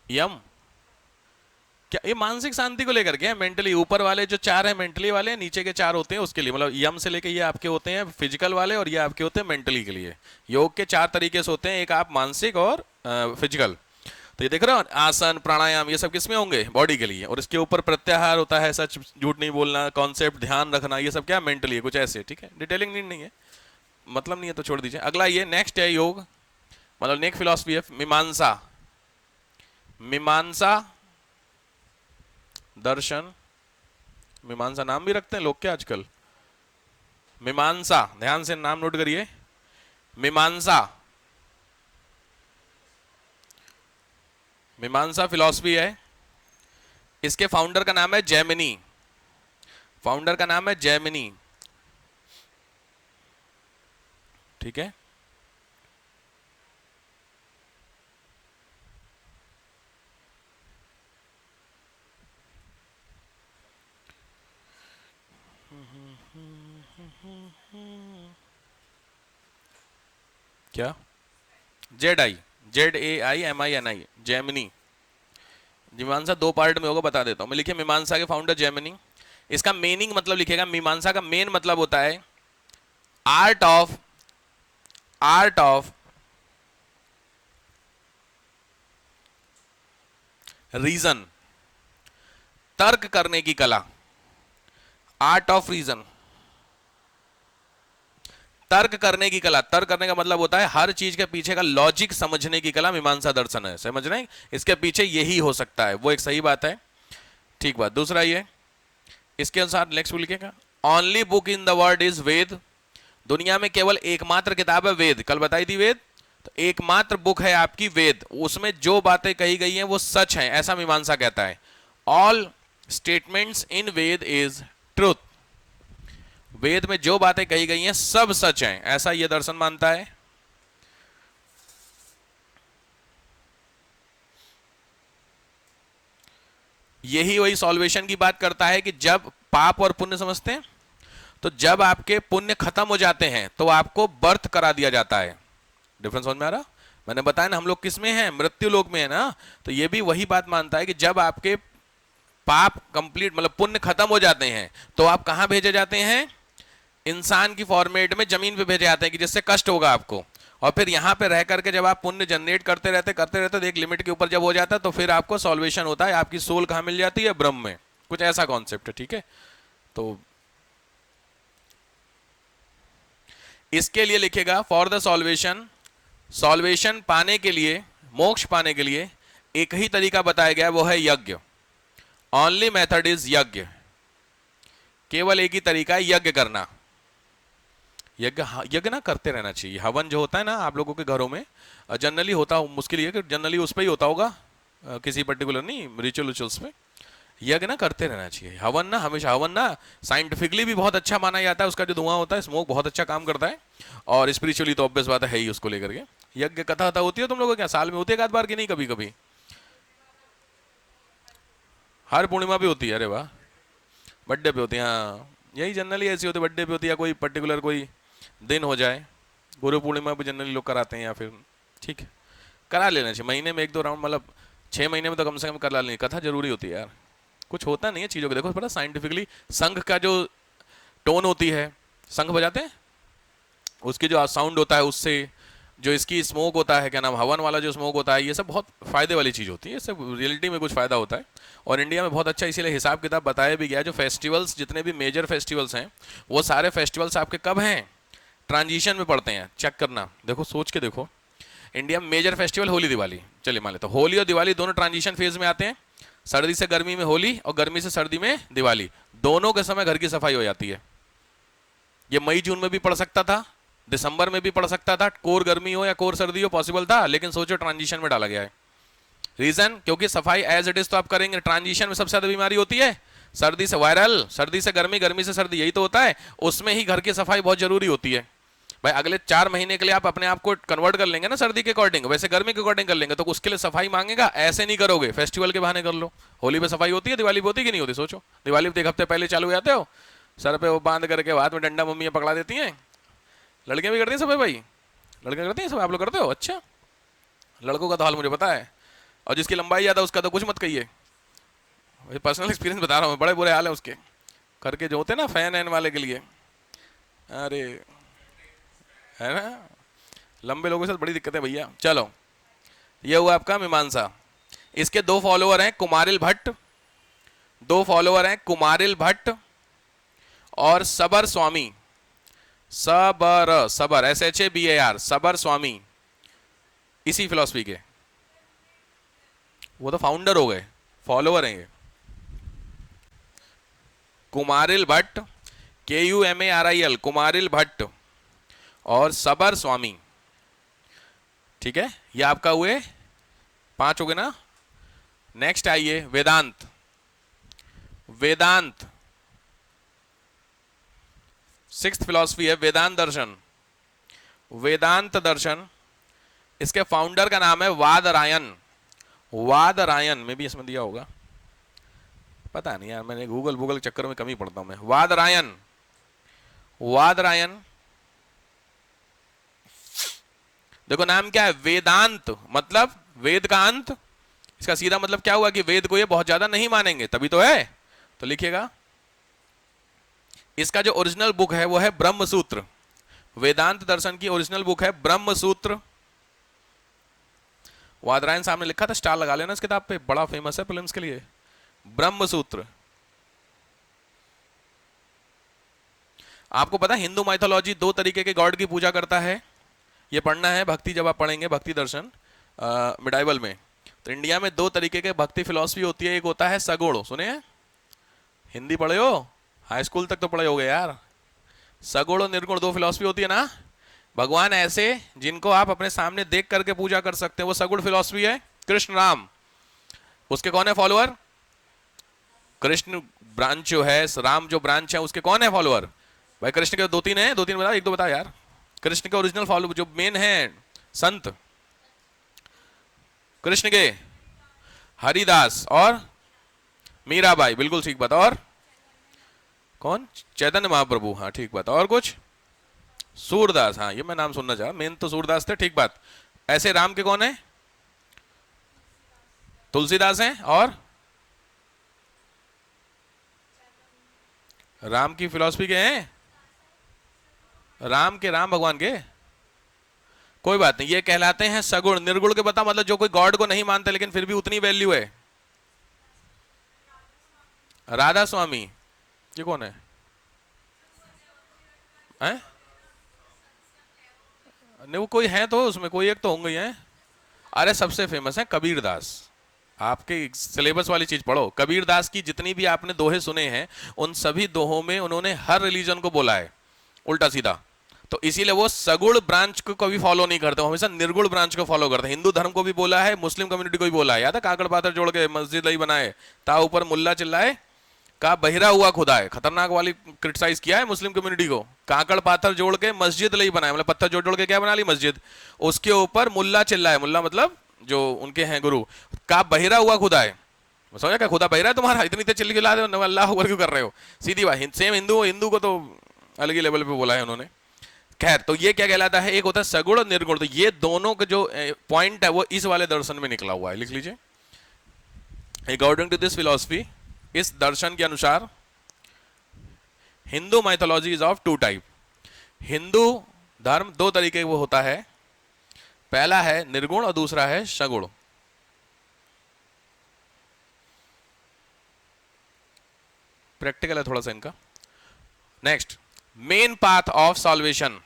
यम क्या ये मानसिक शांति को लेकर के है? मेंटली ऊपर वाले जो चार है मेंटली वाले, नीचे के चार होते हैं उसके लिए, मतलब यम से लेके ये आपके होते हैं फिजिकल वाले और ये आपके होते हैं मेंटली के लिए। योग के चार तरीके से होते हैं, एक आप मानसिक और फिजिकल। तो ये देख रहे हो आसन प्राणायाम ये सब किसमें होंगे? बॉडी के लिए। और इसके ऊपर प्रत्याहार होता है, सच झूठ नहीं बोलना, कॉन्सेप्ट ध्यान रखना, ये सब क्या मेंटली है कुछ ऐसे। ठीक है, डिटेलिंग नीड नहीं है, मतलब नहीं है तो छोड़ दीजिए। अगला ये नेक्स्ट है योग, मतलब नेक्स्ट फिलॉसफी है मीमांसा। मीमांसा दर्शन, मीमांसा नाम भी रखते हैं लोग क्या आजकल। मीमांसा, ध्यान से नाम नोट करिए, मीमांसा। मीमांसा फिलॉसफी है, इसके फाउंडर का नाम है जैमिनी। फाउंडर का नाम है जैमिनी। ठीक है, क्या जेड आई, JAIMINI, जैमिनी। मीमांसा दो पार्ट में होगा, बता देता हूं मैं। लिखिए मीमांसा के फाउंडर जैमिनी। इसका मीनिंग मतलब लिखेगा, मीमांसा का मेन मतलब होता है आर्ट ऑफ रीजन, तर्क करने की कला। आर्ट ऑफ रीजन, तर्क करने की कला। तर्क करने का मतलब होता है हर चीज के पीछे का लॉजिक समझने की कला, मीमांसा दर्शन है। समझ रहे हैं, इसके पीछे यही हो सकता है, वो एक सही बात है। ठीक बात। दूसरा ये, इसके अनुसार नेक्स्ट लिखेगा, only book in the world is Veda. दुनिया में केवल एकमात्र किताब है वेद, कल बताई थी वेद। तो एकमात्र बुक है आपकी वेद, उसमें जो बातें कही गई हैं वो सच हैं, ऐसा मीमांसा कहता है। All statements in Veda is truth. Veda में जो बातें कही गई हैं सब सच हैं, ऐसा यह दर्शन मानता है। यही वही सॉल्वेशन की बात करता है कि जब पाप और पुण्य समझते हैं, तो जब आपके पुण्य खत्म हो जाते हैं तो आपको बर्थ करा दिया जाता है। डिफरेंस समझ में आ रहा? मैंने बताया ना हम लोग किस में हैं, मृत्यु लोक में है ना। तो ये भी वही बात मानता है कि जब आपके पाप कंप्लीट मतलब पुण्य खत्म हो जाते हैं तो आप कहां भेजे जाते हैं? इंसान की फॉर्मेट में जमीन पे भेजे जाते हैं कि जिससे कष्ट होगा आपको। और फिर यहां पे रह करके जब आप पुण्य जनरेट करते रहते तो एक लिमिट के ऊपर जब हो जाता है तो फिर आपको सॉल्वेशन होता है, आपकी सोल कहां मिल जाती है? ब्रह्म में। कुछ ऐसा कॉन्सेप्ट है। ठीक है, तो इसके लिए लिखेगा फॉर द सॉल्वेशन, सॉल्वेशन पाने के लिए, मोक्ष पाने के लिए एक ही तरीका बताया गया, वो है यज्ञ। ओनली मेथड इज यज्ञ। केवल एक ही तरीका है यज्ञ करना। यज्ञ यज्ञ ना करते रहना चाहिए। हवन जो होता है ना आप लोगों के घरों में जनरली होता, मुश्किल ये कि जनरली उस पर ही होता होगा, किसी पर्टिकुलर नहीं रिचुअल रिचुअल्स पे। यज्ञ ना करते रहना चाहिए। हवन ना हमेशा, हवन ना साइंटिफिकली भी बहुत अच्छा माना जाता है, उसका जो धुआं होता है स्मोक बहुत अच्छा काम करता है। और स्पिरिचुअली तो ऑब्वियस बात है ही उसको लेकर के। यज्ञ कथा कथा होती है तुम लोगों क्या साल में होती है एक आध बार की नहीं? कभी कभी हर पूर्णिमा भी होती है? अरे वाह, बर्थडे पे होती है। हाँ यही जनरली ऐसी होती है, बर्थडे पे होती है या कोई पर्टिकुलर कोई दिन हो जाए। गुरु पूर्णिमा पे जनरली लोग कराते हैं या फिर ठीक है करा लेना चाहिए महीने में एक दो राउंड, मतलब 6 महीने में तो कम से कम करा लेनी। कथा जरूरी होती है यार, कुछ होता नहीं है चीज़ों को। देखो पता साइंटिफिकली शंख का जो टोन होती है, शंख बजाते हैं उसकी जो साउंड होता है उससे, जो इसकी स्मोक होता है क्या नाम हवन वाला जो स्मोक होता है, ये सब बहुत फायदे वाली चीज़ होती है, इससे रियलिटी में कुछ फायदा होता है। और इंडिया में बहुत अच्छा इसीलिए हिसाब किताब बताया भी गया है। जो फेस्टिवल्स जितने भी मेजर फेस्टिवल्स हैं वो सारे फेस्टिवल्स आपके कब हैं? ट्रांजिशन में पड़ते हैं। चेक करना, देखो सोच के देखो। इंडिया में मेजर फेस्टिवल होली दिवाली, चलिए मान लेते होली और दिवाली दोनों ट्रांजिशन फेज में आते हैं। सर्दी से गर्मी में होली और गर्मी से सर्दी में दिवाली, दोनों के समय घर की सफाई हो जाती है। ये मई जून में भी पड़ सकता था, दिसंबर में भी पड़ सकता था, कोर गर्मी हो या कोर सर्दी हो पॉसिबल था, लेकिन सोचो ट्रांजिशन में डाला गया है। रीजन क्योंकि सफाई एज इट इज तो आप करेंगे। ट्रांजिशन में सबसे ज्यादा बीमारी होती है सर्दी से वायरल, सर्दी से गर्मी, गर्मी से सर्दी, यही तो होता है। उसमें ही घर की सफाई बहुत जरूरी होती है। भाई अगले 4 महीने के लिए आप अपने आप को कन्वर्ट कर लेंगे ना सर्दी के अकॉर्डिंग, वैसे गर्मी के अकॉर्डिंग कर लेंगे, तो उसके लिए सफाई मांगेगा। ऐसे नहीं करोगे, फेस्टिवल के बहाने कर लो। होली पे सफाई होती है, दिवाली पे होती है कि नहीं होती? सोचो दिवाली पे 1 हफ्ते पहले चालू हो जाते हो, सर पे वो बांध करके हाथ में डंडा मम्मियाँ पकड़ा देती हैं। लड़कियां भी करती हैं सब भाई, लड़कियां करती हैं सब, आप लोग करते हो? अच्छा, लड़कों का तो हाल मुझे पता है। और जिसकी लंबाई ज़्यादा उसका तो कुछ मत कहिए। पर्सनल एक्सपीरियंस बता रहा हूँ, बड़े बुरे हाल है उसके करके जो होते हैं ना फैन एन वाले के लिए। अरे है ना, लंबे लोगों के साथ बड़ी दिक्कत है भैया। चलो, ये हुआ आपका मीमांसा। इसके दो फॉलोअर हैं कुमारिल भट्ट, दो फॉलोअर हैं कुमारिल भट्ट और सबर स्वामी। सबर, सबर SHABAR, सबर स्वामी, इसी फिलॉसफी के। वो तो फाउंडर हो गए, फॉलोअर हैं ये। कुमारिल भट्ट, KUMARIL, कुमारिल भट्ट और सबर स्वामी। ठीक है, ये आपका हुए 5 हो गए ना। नेक्स्ट आइए वेदांत। वेदांत 6th फिलॉसफी है वेदांत दर्शन। वेदांत दर्शन, इसके फाउंडर का नाम है वादरायन। वादरायन में भी इसमें दिया होगा, पता नहीं यार, मैंने गूगल के चक्कर में कम ही पढ़ता हूं मैं। वादरायन, वादरायन, देखो नाम क्या है, वेदांत मतलब वेद का अंत। इसका सीधा मतलब क्या हुआ कि वेद को ये बहुत ज्यादा नहीं मानेंगे, तभी तो है। तो लिखिएगा, इसका जो ओरिजिनल बुक है वो है ब्रह्म सूत्र। वेदांत दर्शन की ओरिजिनल बुक है ब्रह्म सूत्र। वादरायन साहब ने लिखा था, स्टार लगा लेना इस किताब पे, बड़ा फेमस है फिल्म्स के लिए। ब्रह्म सूत्र। आपको पता है हिंदू माइथोलॉजी 2 तरीके के गॉड की पूजा करता है। ये पढ़ना है भक्ति, जब आप पढ़ेंगे भक्ति दर्शन मिडाइवल में। तो इंडिया में 2 तरीके के भक्ति फिलॉसफी होती है। एक होता है सगुण, सुने हैं, हिंदी पढ़े हो, हाई स्कूल तक तो पढ़े होगे यार। सगुण और निर्गुण 2 फिलॉसफी होती है ना। भगवान ऐसे जिनको आप अपने सामने देख करके पूजा कर सकते हैं, वो सगुण फिलॉसफी है। कृष्ण राम, उसके कौन है फॉलोअर? कृष्ण ब्रांच जो है, राम जो ब्रांच है उसके कौन है फॉलोअर? भाई कृष्ण के 2-3 हैं, 2-3 बता, 1-2 बता यार। कृष्ण के ओरिजिनल फॉलो जो मेन है संत कृष्ण के, हरिदास और मीराबाई, बिल्कुल ठीक बात। और कौन? चैतन्य महाप्रभु, हाँ ठीक बात। और कुछ? सूरदास, हाँ ये मैं नाम सुनना चाहा, मेन तो सूरदास थे, ठीक बात। ऐसे राम के कौन है? तुलसीदास हैं। और राम की फिलॉसफी के हैं, राम के, राम भगवान के, कोई बात नहीं, ये कहलाते हैं सगुण। निर्गुण के बता, मतलब जो कोई गॉड को नहीं मानते लेकिन फिर भी उतनी वैल्यू है। राधा स्वामी, ये कौन है? हैं? नहीं वो कोई है तो, उसमें कोई एक तो होंगे ही हैं। अरे सबसे फेमस है कबीर दास। आपके सिलेबस वाली चीज पढ़ो, कबीर दास की जितनी भी आपने दोहे सुने हैं, उन सभी दोहों में उन्होंने हर रिलीजन को बोला है उल्टा सीधा। तो इसीलिए वो सगुण ब्रांच को कभी फॉलो नहीं करते, वो हमेशा निर्गुण ब्रांच को फॉलो करते हैं। हिंदू धर्म को भी बोला है, मुस्लिम कम्युनिटी को भी बोला है। याद है काकड़ पाथर जोड़ के मस्जिद नहीं बनाए, ता ऊपर मुल्ला चिल्लाए, का बहिरा हुआ खुदा है, खतरनाक वाली क्रिटिसाइज किया है मुस्लिम कम्युनिटी को। काकड़ पाथर जोड़ के मस्जिद नहीं बनाए, मतलब पत्थर जोड़ जोड़ के क्या बना ली मस्जिद, उसके ऊपर मुल्ला चिल्लाए, मुल्ला मतलब जो उनके हैं गुरु, का बहिरा हुआ खुदा है। समझा क्या, खुदा बहिरा है तुम्हारा, इतनी तेज चिल्ली चिल्ला रहे हो, अल्लाह अकबर क्यों कर रहे हो? सीधी बात, सेम हिंदू, हिंदू को तो अलग ही लेवल पे बोला है उन्होंने। खैर, तो ये क्या कहलाता है, एक होता है सगुण और निर्गुण। तो ये दोनों का जो पॉइंट है वो इस वाले दर्शन में निकला हुआ है, लिख लीजिए। अकॉर्डिंग टू दिस फिलॉसफी, इस दर्शन के अनुसार, Hindu mythology is of 2 type. Hindu धर्म 2 तरीके वो होता है, पहला है निर्गुण और दूसरा है सगुण। प्रैक्टिकल है थोड़ा सा इनका। Next, main path of solvation.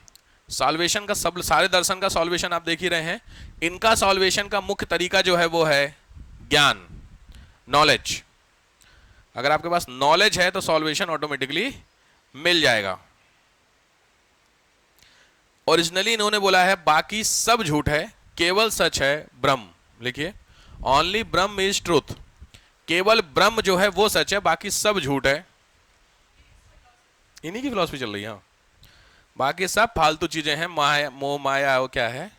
Solvation का सब, सारे दर्शन का सॉल्वेशन आप देख ही रहे हैं। इनका सॉल्वेशन का मुख्य तरीका जो है वो है ज्ञान, नॉलेज। अगर आपके पास नॉलेज है तो सॉल्वेशन ऑटोमेटिकली मिल जाएगा। ओरिजिनली इन्होंने बोला है बाकी सब झूठ है, केवल सच है ब्रह्म। लिखिए, ओनली ब्रह्म इज ट्रूथ। केवल ब्रह्म जो है वो सच है, बाकी सब झूठ है। इन्हीं की फिलॉसफी चल रही है। बाकी सब फालतू चीजें हैं, माया, मोह माया, वो क्या है।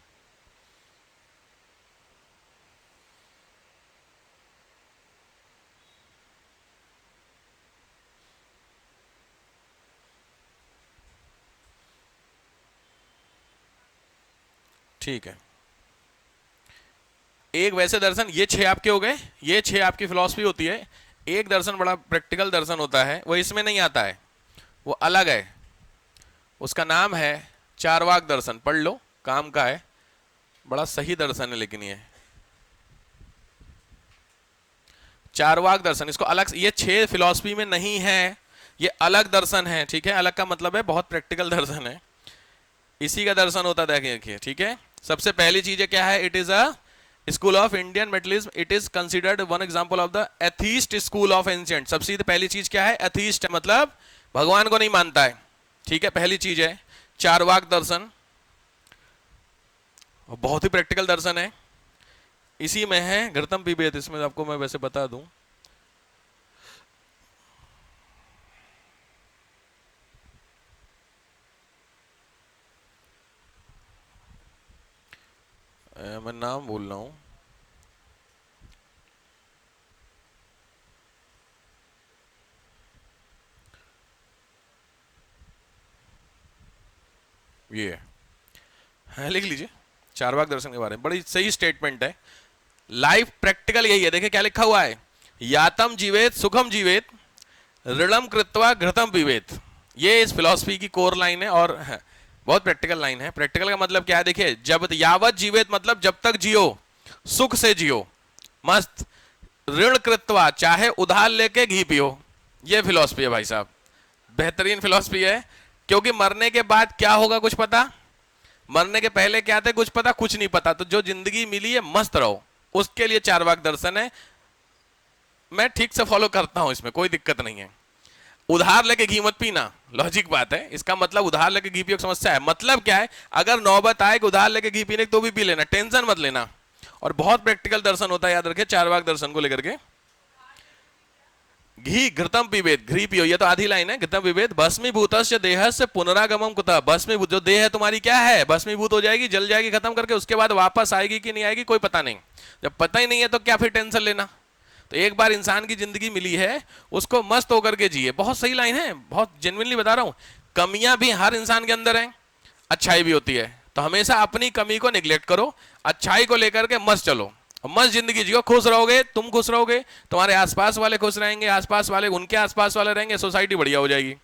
ठीक है, एक वैसे दर्शन, ये 6 आपके हो गए, ये 6 आपकी फिलॉसफी होती है। एक दर्शन बड़ा प्रैक्टिकल दर्शन होता है, वो इसमें नहीं आता है, वो अलग है, उसका नाम है चारवाक दर्शन। पढ़ लो, काम का है, बड़ा सही दर्शन है। लेकिन ये चारवाक दर्शन, इसको अलग, ये 6 फिलॉसफी में नहीं है, ये अलग दर्शन है, ठीक है। अलग का मतलब है बहुत प्रैक्टिकल दर्शन है, इसी का दर्शन होता है, देखिए, ठीक है। सबसे पहली चीज है क्या है, it is a school of Indian materialism, it is considered one example of the atheist school of ancient. सबसे पहली चीज क्या है, एथीस्ट मतलब भगवान को नहीं मानता है, ठीक है, पहली चीज है। चारवाक दर्शन बहुत ही प्रैक्टिकल दर्शन है, इसी में है घृतम पिबेत। इसमें आपको मैं वैसे बता दूं, मैं नाम भूल रहा हूं, ये है, लिख लीजिए चारवाक दर्शन के बारे में, बड़ी सही स्टेटमेंट है। लाइफ प्रैक्टिकल यही है, देखिए क्या लिखा हुआ है, यातम जीवेत सुखम जीवेत ऋणम कृत्वा घृतम पीवेत। ये इस फिलॉसफी की कोर लाइन है और बहुत प्रैक्टिकल लाइन है। प्रैक्टिकल का मतलब क्या है, देखिए, जब यावत जीवेत मतलब जब तक जियो, सुख से जियो, मस्त। ऋण कृत्वा चाहे उधार लेके घी पियो, ये फिलॉसफी है भाई साहब, बेहतरीन फिलॉसफी है। क्योंकि मरने के बाद क्या होगा कुछ पता, मरने के पहले क्या था कुछ पता, कुछ नहीं पता। तो जो जिंदगी मिली है मस्त रहो, उसके लिए चारवाक दर्शन है। मैं ठीक से फॉलो करता हूं, इसमें कोई दिक्कत नहीं है। उधार लेके घी मत पीना, लॉजिक बात है। इसका मतलब उधार लेके घी पियो की समस्या है, मतलब क्या है, अगर नौबत आए कि उधार लेके घी पीने तो भी पी लेना, टेंशन मत लेना। और बहुत प्रैक्टिकल दर्शन होता है, याद रखे चारवाक दर्शन को लेकर के। घी घृतम पिबेत, घी पियो, ये तो आधी लाइन है। घृतम पिबेत भस्मीभूतस्य देहस्य पुनरागमम कुतः। भस्मीभूत, जो देह है तुम्हारी क्या है, भस्मीभूत हो जाएगी, जल जाएगी, खत्म करके उसके बाद वापस आएगी कि नहीं आएगी कोई पता नहीं। जब पता ही नहीं है तो क्या फिर टेंशन लेना। तो एक बार इंसान की जिंदगी मिली है, उसको मस्त होकर के जिए। बहुत सही लाइन है, बहुत जेन्युइनली बता रहा हूं। कमियां भी हर इंसान के अंदर है, अच्छाई भी होती है, तो हमेशा अपनी कमी को निग्लेक्ट करो, अच्छाई को लेकर के मस्त चलो, मस्त जिंदगी जियो। खुश रहोगे, तुम खुश रहोगे, तुम्हारे आसपास वाले खुश रहेंगे, आसपास वाले उनके आसपास वाले रहेंगे, सोसाइटी बढ़िया हो जाएगी।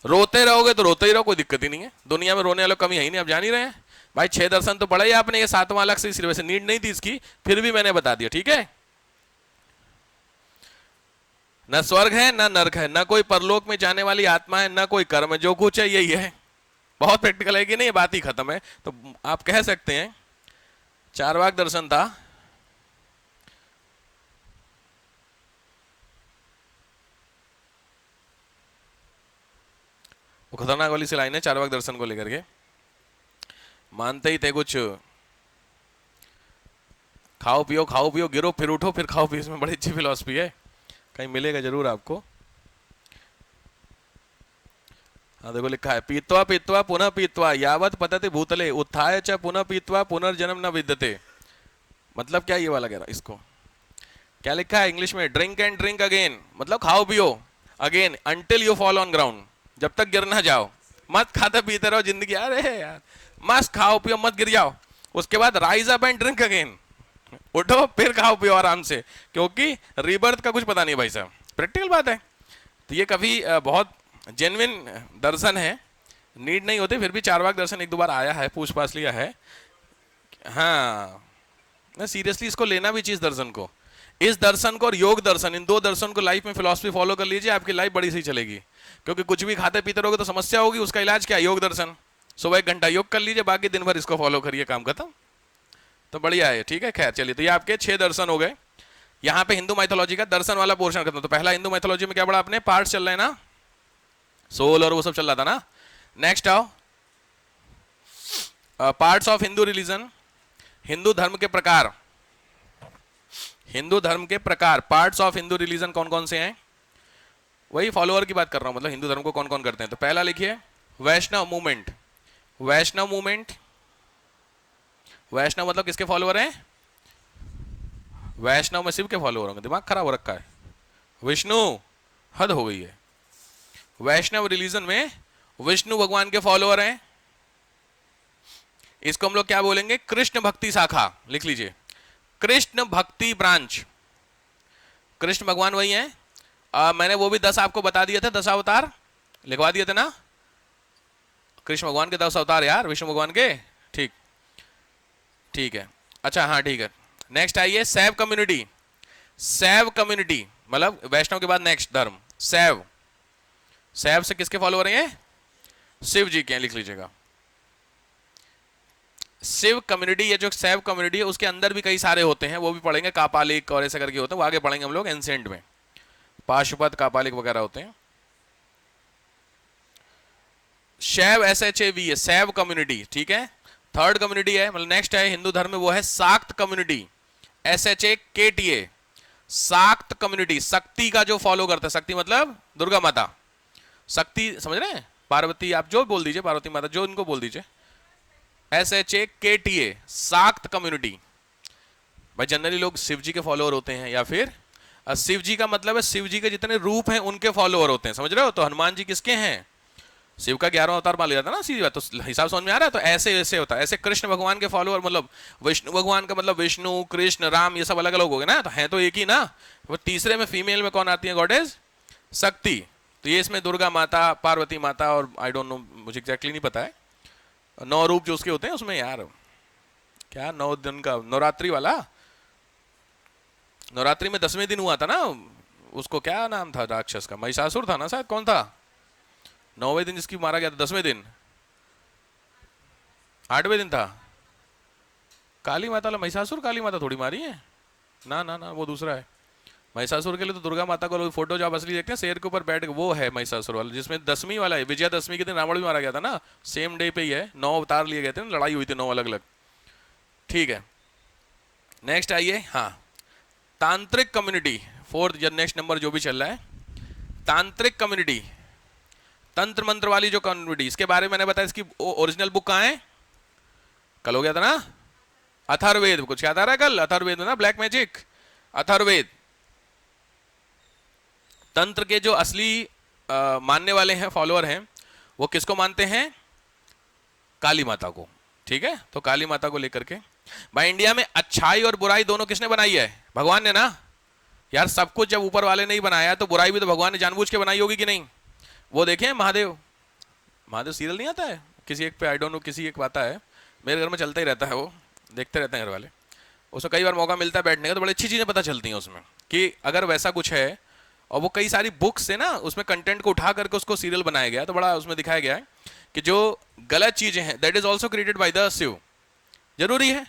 रोते रहोगे तो रोते ही रहो, कोई दिक्कत ही नहीं है। दुनिया में रोने वालों कमी है ही नहीं, आप जान ही रहे हैं भाई। 6 दर्शन तो पढ़ा ही आपने, ये 7वां अलग से सिर्फ नीड नहीं थी इसकी, फिर भी मैंने बता दिया, ठीक है। न स्वर्ग है न नरक है, न कोई परलोक में जाने वाली आत्मा है, न कोई कर्म है, जो कुछ है यही है। बहुत प्रैक्टिकल है कि नहीं, बात ही खत्म है। तो आप कह सकते हैं चारवाक दर्शन था। वो खतरनाक वाली सी लाइन है चारवाक दर्शन को लेकर के, मानते ही थे कुछ, खाओ पियो गिरो फिर उठो फिर खाओ पियो। इसमें बड़ी अच्छी फिलॉसफी है, कहीं मिलेगा जरूर आपको। हाँ देखो लिखा है, पीत्वा पीत्वा पुनः पीत्वा यावत पतति भूतले उत्थाय च पुनः पीत्वा पुनर्जन्म न विद्यते। मतलब क्या ये वाला कह रहा, इसको क्या लिखा है इंग्लिश में, ड्रिंक एंड ड्रिंक अगेन, मतलब खाओ पियो again until you fall on ground, जब तक गिर ना जाओ। मत खाते पीते रहो जिंदगी, अरे यार मस्त खाओ पियो मत गिर जाओ। उसके बाद rise up and drink again, उठो फिर खाओ पियो आराम से, क्योंकि रीबर्थ का कुछ पता नहीं भाई साहब, प्रैक्टिकल बात है। तो ये कभी बहुत जेन्युइन दर्शन है, नीड नहीं होती, फिर भी चारवाक दर्शन एक दो बार आया है, पूछ पाछ लिया है। हाँ ना, सीरियसली इसको लेना भी चाहिए दर्शन को, इस दर्शन को और योग दर्शन, इन दो दर्शन को लाइफ में फिलॉसफी फॉलो कर लीजिए, आपकी लाइफ बड़ी सही चलेगी। क्योंकि कुछ भी खाते पीते रहोगे तो समस्या होगी, उसका इलाज क्या है, योग दर्शन। सुबह 1 घंटा योग कर लीजिए, बाकी दिन भर इसको फॉलो करिए, काम खत्म। तो बढ़िया है, ठीक है। खैर चलिए, तो ये आपके 6 दर्शन हो गए। यहाँ पे हिंदू माइथोलॉजी का दर्शन वाला पोर्शन खत्म। तो पहला हिंदू माइथोलॉजी में क्या पढ़ा आपने, पार्ट चल रहे हैं ना, सोल और वो सब चल रहा था ना। नेक्स्ट आओ, parts of Hindu religion, Hindu धर्म के प्रकार, हिंदू धर्म के प्रकार, पार्ट्स ऑफ हिंदू रिलीजन कौन कौन से हैं, वही फॉलोअर की बात कर रहा हूं, मतलब हिंदू धर्म को कौन कौन करते हैं। तो पहला लिखिए वैष्णव मूवमेंट, वैष्णव मूवमेंट, वैष्णव मतलब किसके फॉलोअर हैं, वैष्णव में शिव के फॉलोअर होंगे, दिमाग खराब हो रखा है, विष्णु, हद हो गई है। वैष्णव रिलीजन में विष्णु भगवान के फॉलोअर हैं, इसको हम लोग क्या बोलेंगे, कृष्ण भक्ति शाखा, लिख लीजिए कृष्ण भक्ति ब्रांच, कृष्ण भगवान वही है। मैंने वो भी 10 आपको बता दिए थे, 10 अवतार लिखवा दिए थे ना, कृष्ण भगवान के 10 अवतार यार, विष्णु भगवान के। ठीक, ठीक है, अच्छा हाँ ठीक है। नेक्स्ट आइए शैव कम्युनिटी। शैव कम्युनिटी मतलब वैष्णव के बाद नेक्स्ट धर्म शैव। शैव से किसके फॉलोअर हैं? शिव जी के, लिख लीजिएगा शिव कम्युनिटी। ये जो शैव कम्युनिटी है उसके अंदर भी कई सारे होते हैं, वो भी पढ़ेंगे, कापालिक और ऐसे करके होते हैं, वो आगे पढ़ेंगे हम लोग एंसेंट में, पाशुपत कापालिक वगैरह होते हैं। शैव SHAV है, शैव कम्युनिटी, ठीक है। थर्ड कम्युनिटी है मतलब नेक्स्ट है हिंदू धर्म में, वो है शाक्त कम्युनिटी, SHAKTA, शाक्त कम्युनिटी। शक्ति का जो फॉलो करता है, शक्ति मतलब दुर्गा माता, शक्ति समझ रहे हैं, पार्वती आप जो बोल दीजिए, पार्वती माता जो इनको बोल दीजिए, SHAKTA, शाक्त कम्युनिटी। भाई जनरली लोग शिव जी के फॉलोअर होते हैं, या फिर शिव जी का मतलब है शिव जी के जितने रूप हैं उनके फॉलोअर होते हैं, समझ रहे हो। तो हनुमान जी किसके हैं? शिव का 11वां अवतार मान लिया जाता है ना, सीधी बात, तो हिसाब समझ में आ रहा है। तो ऐसे ऐसे होता है। ऐसे कृष्ण भगवान के फॉलोअर मतलब विष्णु भगवान का मतलब विष्णु, कृष्ण, राम, ये सब अलग अलग हो गए ना, तो हैं तो एक ही ना। वो तीसरे में फीमेल में कौन आती है? गॉडेस शक्ति। तो ये इसमें दुर्गा माता, पार्वती माता और आई डोंट नो, मुझे एग्जैक्टली नहीं पता है 9 रूप जो उसके होते हैं उसमें यार, क्या 9 दिन का नवरात्रि वाला, नवरात्रि में 10वें दिन हुआ था ना, उसको क्या नाम था राक्षस का? महिषासुर था ना शायद, कौन था? 9वें दिन जिसकी मारा गया था, 10वें दिन, 8वें दिन था काली माता वाला। महिषासुर काली माता थोड़ी मारी है ना, ना ना वो दूसरा है। महिषासुर के लिए तो दुर्गा माता को फोटो जो आप असली देखते हैं शेर के ऊपर बैठ के, वो है महिषासुर वाला, जिसमें 10वीं वाला है। विजयादशमी के दिन रावण भी मारा गया था ना, सेम डे पे ही है। 9 अवतार लिए गए थे ना, लड़ाई हुई थी 9 अलग अलग। ठीक है, नेक्स्ट आइए। हाँ, तांत्रिक कम्युनिटी, फोर्थ या नेक्स्ट नंबर जो भी चल रहा है, तांत्रिक कम्युनिटी, तंत्र मंत्र वाली जो कम्युनिटी, इसके बारे में मैंने बताया। इसकी ओरिजिनल बुक कहाँ है? कल हो गया था ना, अथर्ववेद। कुछ याद आ रहा है? कल अथर्ववेद ना, ब्लैक मैजिक, अथर्ववेद। तंत्र के जो असली मानने वाले हैं, फॉलोअर हैं, वो किसको मानते हैं? काली माता को। ठीक है, तो काली माता को लेकर के भाई इंडिया में अच्छाई और बुराई दोनों किसने बनाई है? भगवान ने ना यार। सब कुछ जब ऊपर वाले ने ही बनाया तो बुराई भी तो भगवान ने जानबूझ के बनाई होगी कि नहीं? वो देखें महादेव, महादेव सीरियल नहीं आता है किसी एक पे, आई डोंट नो किसी एक आता है, मेरे घर में चलता ही रहता है, वो देखते रहते हैं घर वाले। उसमें कई बार मौका मिलता है बैठने का, तो बड़ी अच्छी चीज़ें पता चलती हैं उसमें कि अगर वैसा कुछ है। और वो कई सारी बुक्स से ना उसमें कंटेंट को उठा करके उसको सीरियल बनाया गया, तो बड़ा उसमें दिखाया गया है कि जो गलत चीज़ें हैं that is also created by the Shiv. जरूरी है,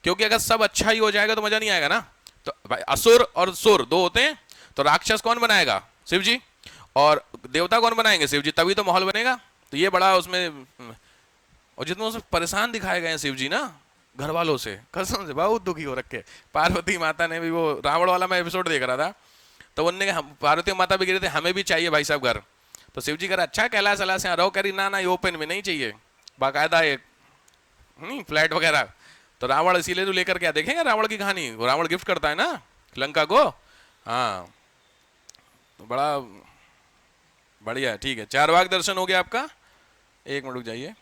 क्योंकि अगर सब अच्छा ही हो जाएगा तो मजा नहीं आएगा ना। तो भाई असुर और सुर दो होते हैं, तो राक्षस कौन बनाएगा? शिव जी। और देवता कौन बनाएंगे? शिव जी। तभी तो माहौल बनेगा। तो ये बड़ा उसमें, और जितने उसमें परेशान दिखाए गए हैं शिव जी ना घर वालों से, कसम से बहुत दुखी हो रखे। पार्वती माता ने भी, वो रावण वाला मैं एपिसोड देख रहा था, तो उनने पार्वती माता भी गिरे थे, हमें भी चाहिए भाई साहब घर। तो शिव जी कह रहा अच्छा कैलाश अला से रहो, कह रही ना ना ये ओपन में नहीं चाहिए, बाकायदा एक फ्लैट वगैरह। तो रावण इसीलिए तो लेकर क्या देखेंगे रावण की कहानी, रावण गिफ्ट करता है ना लंका को। हाँ, तो बड़ा बढ़िया, ठीक है। 4 वाक दर्शन हो गया आपका। एक मिनट रुक जाइए।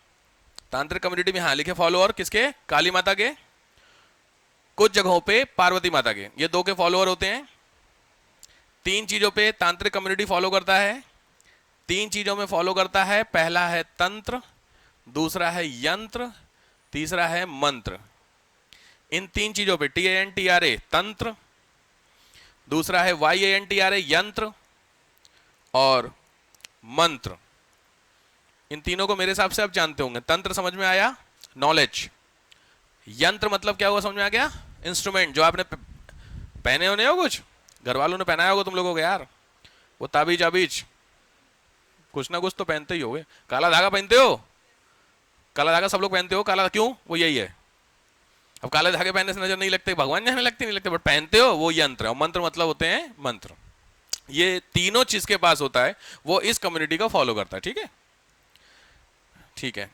तांत्रिक कम्युनिटी में हाँ लिखे फॉलोअर किसके? काली माता के, कुछ जगहों पे पार्वती माता के, ये 2 के फॉलोअर होते हैं। 3 चीजों पे तांत्रिक कम्युनिटी फॉलो करता है, 3 चीजों में फॉलो करता है। पहला है तंत्र, दूसरा है यंत्र, तीसरा है मंत्र। इन 3 चीजों पे TANTRA तंत्र, दूसरा है YANTRA यंत्र, और मंत्र। इन तीनों को मेरे हिसाब से आप जानते होंगे। तंत्र समझ में आया, नॉलेज। यंत्र मतलब क्या हुआ, समझ में आ गया? इंस्ट्रूमेंट जो आपने पहने होने हो, कुछ घर वालों ने पहनाया होगा तुम लोगों को यार, वो ताबीज आबीज, कुछ ना कुछ तो पहनते ही होगे। काला धागा पहनते हो? काला धागा सब लोग पहनते हो। काला क्यों? वो यही है। अब काले धागे पहनने से नजर नहीं लगते, भगवान जाने लगते नहीं लगते, बट पहनते हो, वो यंत्र। और मंत्र मतलब होते हैं मंत्र। ये तीनों चीज के पास होता है, वो इस कम्युनिटी को फॉलो करता है। ठीक है, ठीक है।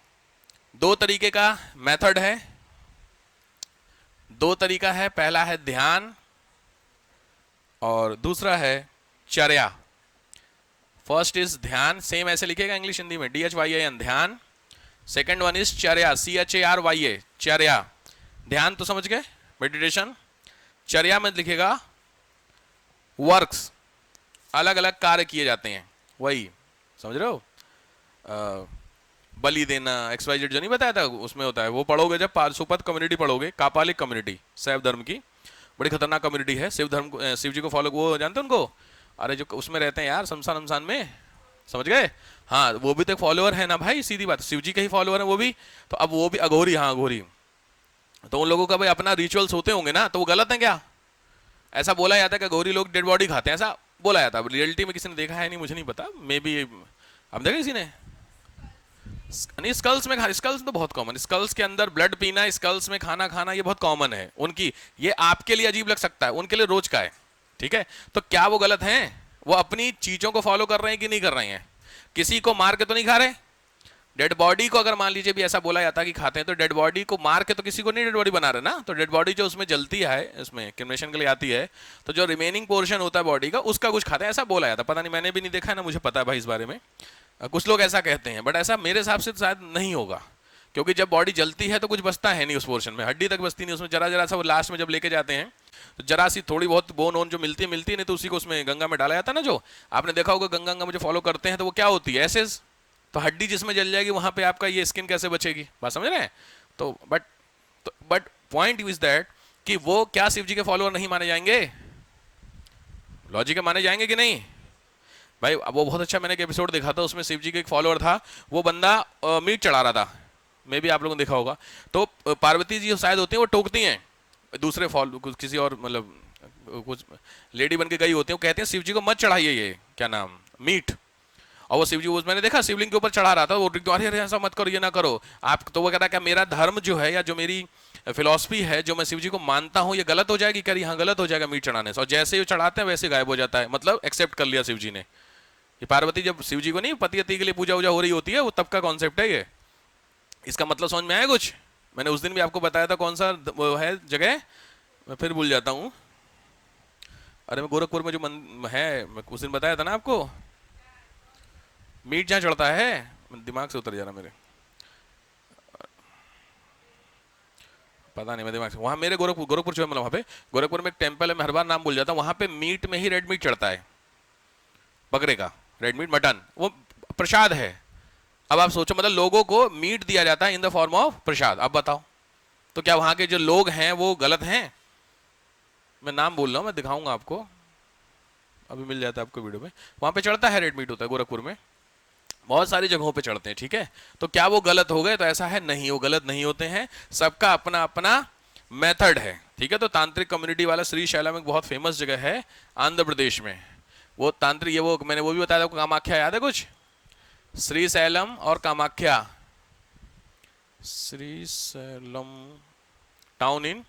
2 तरीके का मेथड है, 2 तरीका है। पहला है ध्यान और दूसरा है चर्या। फर्स्ट इज ध्यान, सेम ऐसे लिखेगा इंग्लिश हिंदी में, DHYAN ध्यान। सेकेंड वन इज चर्या, CHARYA चर्या। ध्यान तो समझ गए, मेडिटेशन। चर्या में लिखेगा वर्क्स, अलग अलग कार्य किए जाते हैं, वही समझ रहे हो। बलि देना, XYZ जो नहीं बताया था उसमें होता है। वो पढ़ोगे जब पाशुपत कम्युनिटी पढ़ोगे, कापालिक कम्युनिटी शैव धर्म की, बड़ी खतरनाक कम्युनिटी है। शिव धर्म शिव जी को फॉलो, वो जानते हैं उनको, अरे जो उसमें रहते हैं यार शमशान वमशान में, समझ गए। हाँ वो भी तो एक फॉलोअर है ना भाई, सीधी बात, शिव जी के ही फॉलोअर है वो भी। तो अब वो भी अघोरी, हाँ अघोरी, तो उन लोगों का भाई अपना रिचुअल्स होते होंगे ना, तो वो गलत है क्या? ऐसा बोला जाता है कि अघोरी लोग डेड बॉडी खाते हैं, ऐसा बोला जाता है। रियलिटी में किसी ने देखा है नहीं, मुझे नहीं पता, मे बी अब देखा किसी ने। नहीं स्कल्स में खा, स्कल्स तो बहुत कॉमन, स्कल्स के अंदर ब्लड पीना, स्कल्स में खाना खाना, ये बहुत कॉमन है उनकी। ये आपके लिए अजीब लग सकता है, उनके लिए रोज का है, ठीक है। तो क्या वो गलत हैं? वो अपनी चीजों को फॉलो कर रहे हैं कि नहीं कर रहे हैं? किसी को मार के तो नहीं खा रहे। डेड बॉडी को अगर मान लीजिए भी ऐसा बोला जाता है कि खाते हैं, तो डेड बॉडी को मार के तो किसी को नहीं डेड बॉडी बना रहे ना। तो डेड बॉडी जो उसमें जलती है, इसमें क्रिमेशन के लिए आती है, तो जो रिमेनिंग पोर्शन होता है बॉडी का, उसका कुछ खाते हैं, ऐसा बोला जाता है। पता नहीं, मैंने भी नहीं देखा ना, मुझे पता है भाई इस बारे में। कुछ लोग ऐसा कहते हैं, बट ऐसा मेरे हिसाब से तो शायद नहीं होगा, क्योंकि जब बॉडी जलती है तो कुछ बचता है नहीं उस पोर्शन में, हड्डी तक बचती नहीं उसमें, जरा जरा सा वो लास्ट में जब लेके जाते हैं तो जरा सी थोड़ी बहुत बोन ओन जो मिलती है मिलती है, नहीं तो उसी को उसमें गंगा में डाला जाता है ना। जो आपने देखा होगा गंगा गंगा में जो फॉलो करते हैं, तो वो क्या होती है एसेस, तो हड्डी जिसमें जल जाएगी वहां पे आपका ये स्किन कैसे बचेगी, बात समझ रहे हैं। बट पॉइंट इज दैट कि वो क्या शिव जी के फॉलोअर नहीं माने जाएंगे? लॉजिक के माने जाएंगे कि नहीं भाई? वो बहुत अच्छा, मैंने एक एपिसोड देखा था, उसमें शिव जी का एक फॉलोअर था, वो बंदा मीट चढ़ा रहा था, मे भी आप लोगों ने देखा होगा। तो पार्वती जी शायद होती हैं, वो टोकती हैं दूसरे फॉलो किसी और, मतलब कुछ लेडी बन के गई होती है, वो कहते हैं शिव जी को मत चढ़ाइए ये क्या नाम मीट। और वो शिव जी, वो मैंने देखा शिवलिंग के ऊपर चढ़ा रहा था, वो अरे अरे ऐसा मत करो, ये ना करो आप। तो वो कहता है क्या मेरा धर्म जो है, या जो मेरी फिलॉसफी है, जो मैं शिव जी को मानता हूँ, ये गलत हो जाएगी? करी हाँ गलत हो जाएगा मीट चढ़ाने से। और जैसे ही चढ़ाते हैं वैसे गायब हो जाता है, मतलब एक्सेप्ट कर लिया शिव जी ने। ये पार्वती जब शिव जी को नहीं पति पति के लिए पूजा वूजा हो रही होती है, वो तब का कॉन्सेप्ट है ये। इसका मतलब समझ में आया कुछ? मैंने उस दिन भी आपको बताया था, कौन सा वो है जगह, मैं फिर भूल जाता हूँ। अरे मैं गोरखपुर में जो है, मैं उस दिन बताया था ना आपको, मीट जहाँ चढ़ता है, दिमाग से उतर जा रहा मेरे, पता नहीं मैं दिमाग से, वहाँ मेरे गोरखपुर जो है, मतलब वहाँ पे गोरखपुर में एक टेम्पल है, मैं हर बार नाम भूल जाता हूँ, वहाँ पे मीट में ही रेड मीट चढ़ता है, बकरे का रेड मीट, मटन, वो प्रसाद है। अब आप सोचो, मतलब लोगों को मीट दिया जाता है इन द फॉर्म ऑफ प्रसाद। अब बताओ, तो क्या वहाँ के जो लोग हैं वो गलत हैं? मैं नाम बोल रहा हूँ, मैं दिखाऊंगा आपको, अभी मिल जाता है आपको वीडियो में। वहाँ पे चढ़ता है, रेड मीट होता है गोरखपुर में, बहुत सारी जगहों पे चढ़ते हैं, ठीक है। तो क्या वो गलत हो गए? तो ऐसा है नहीं, वो गलत नहीं होते हैं, सबका अपना अपना मेथड है, ठीक है। तो तांत्रिक कम्युनिटी वाला श्री शैलम एक बहुत फेमस जगह है आंध्र प्रदेश में। वो तांत्रिक, ये वो मैंने वो भी बताया था, कामाख्या याद है कुछ? श्री शैलम और कामाख्या, श्री शैलम टाउन इन,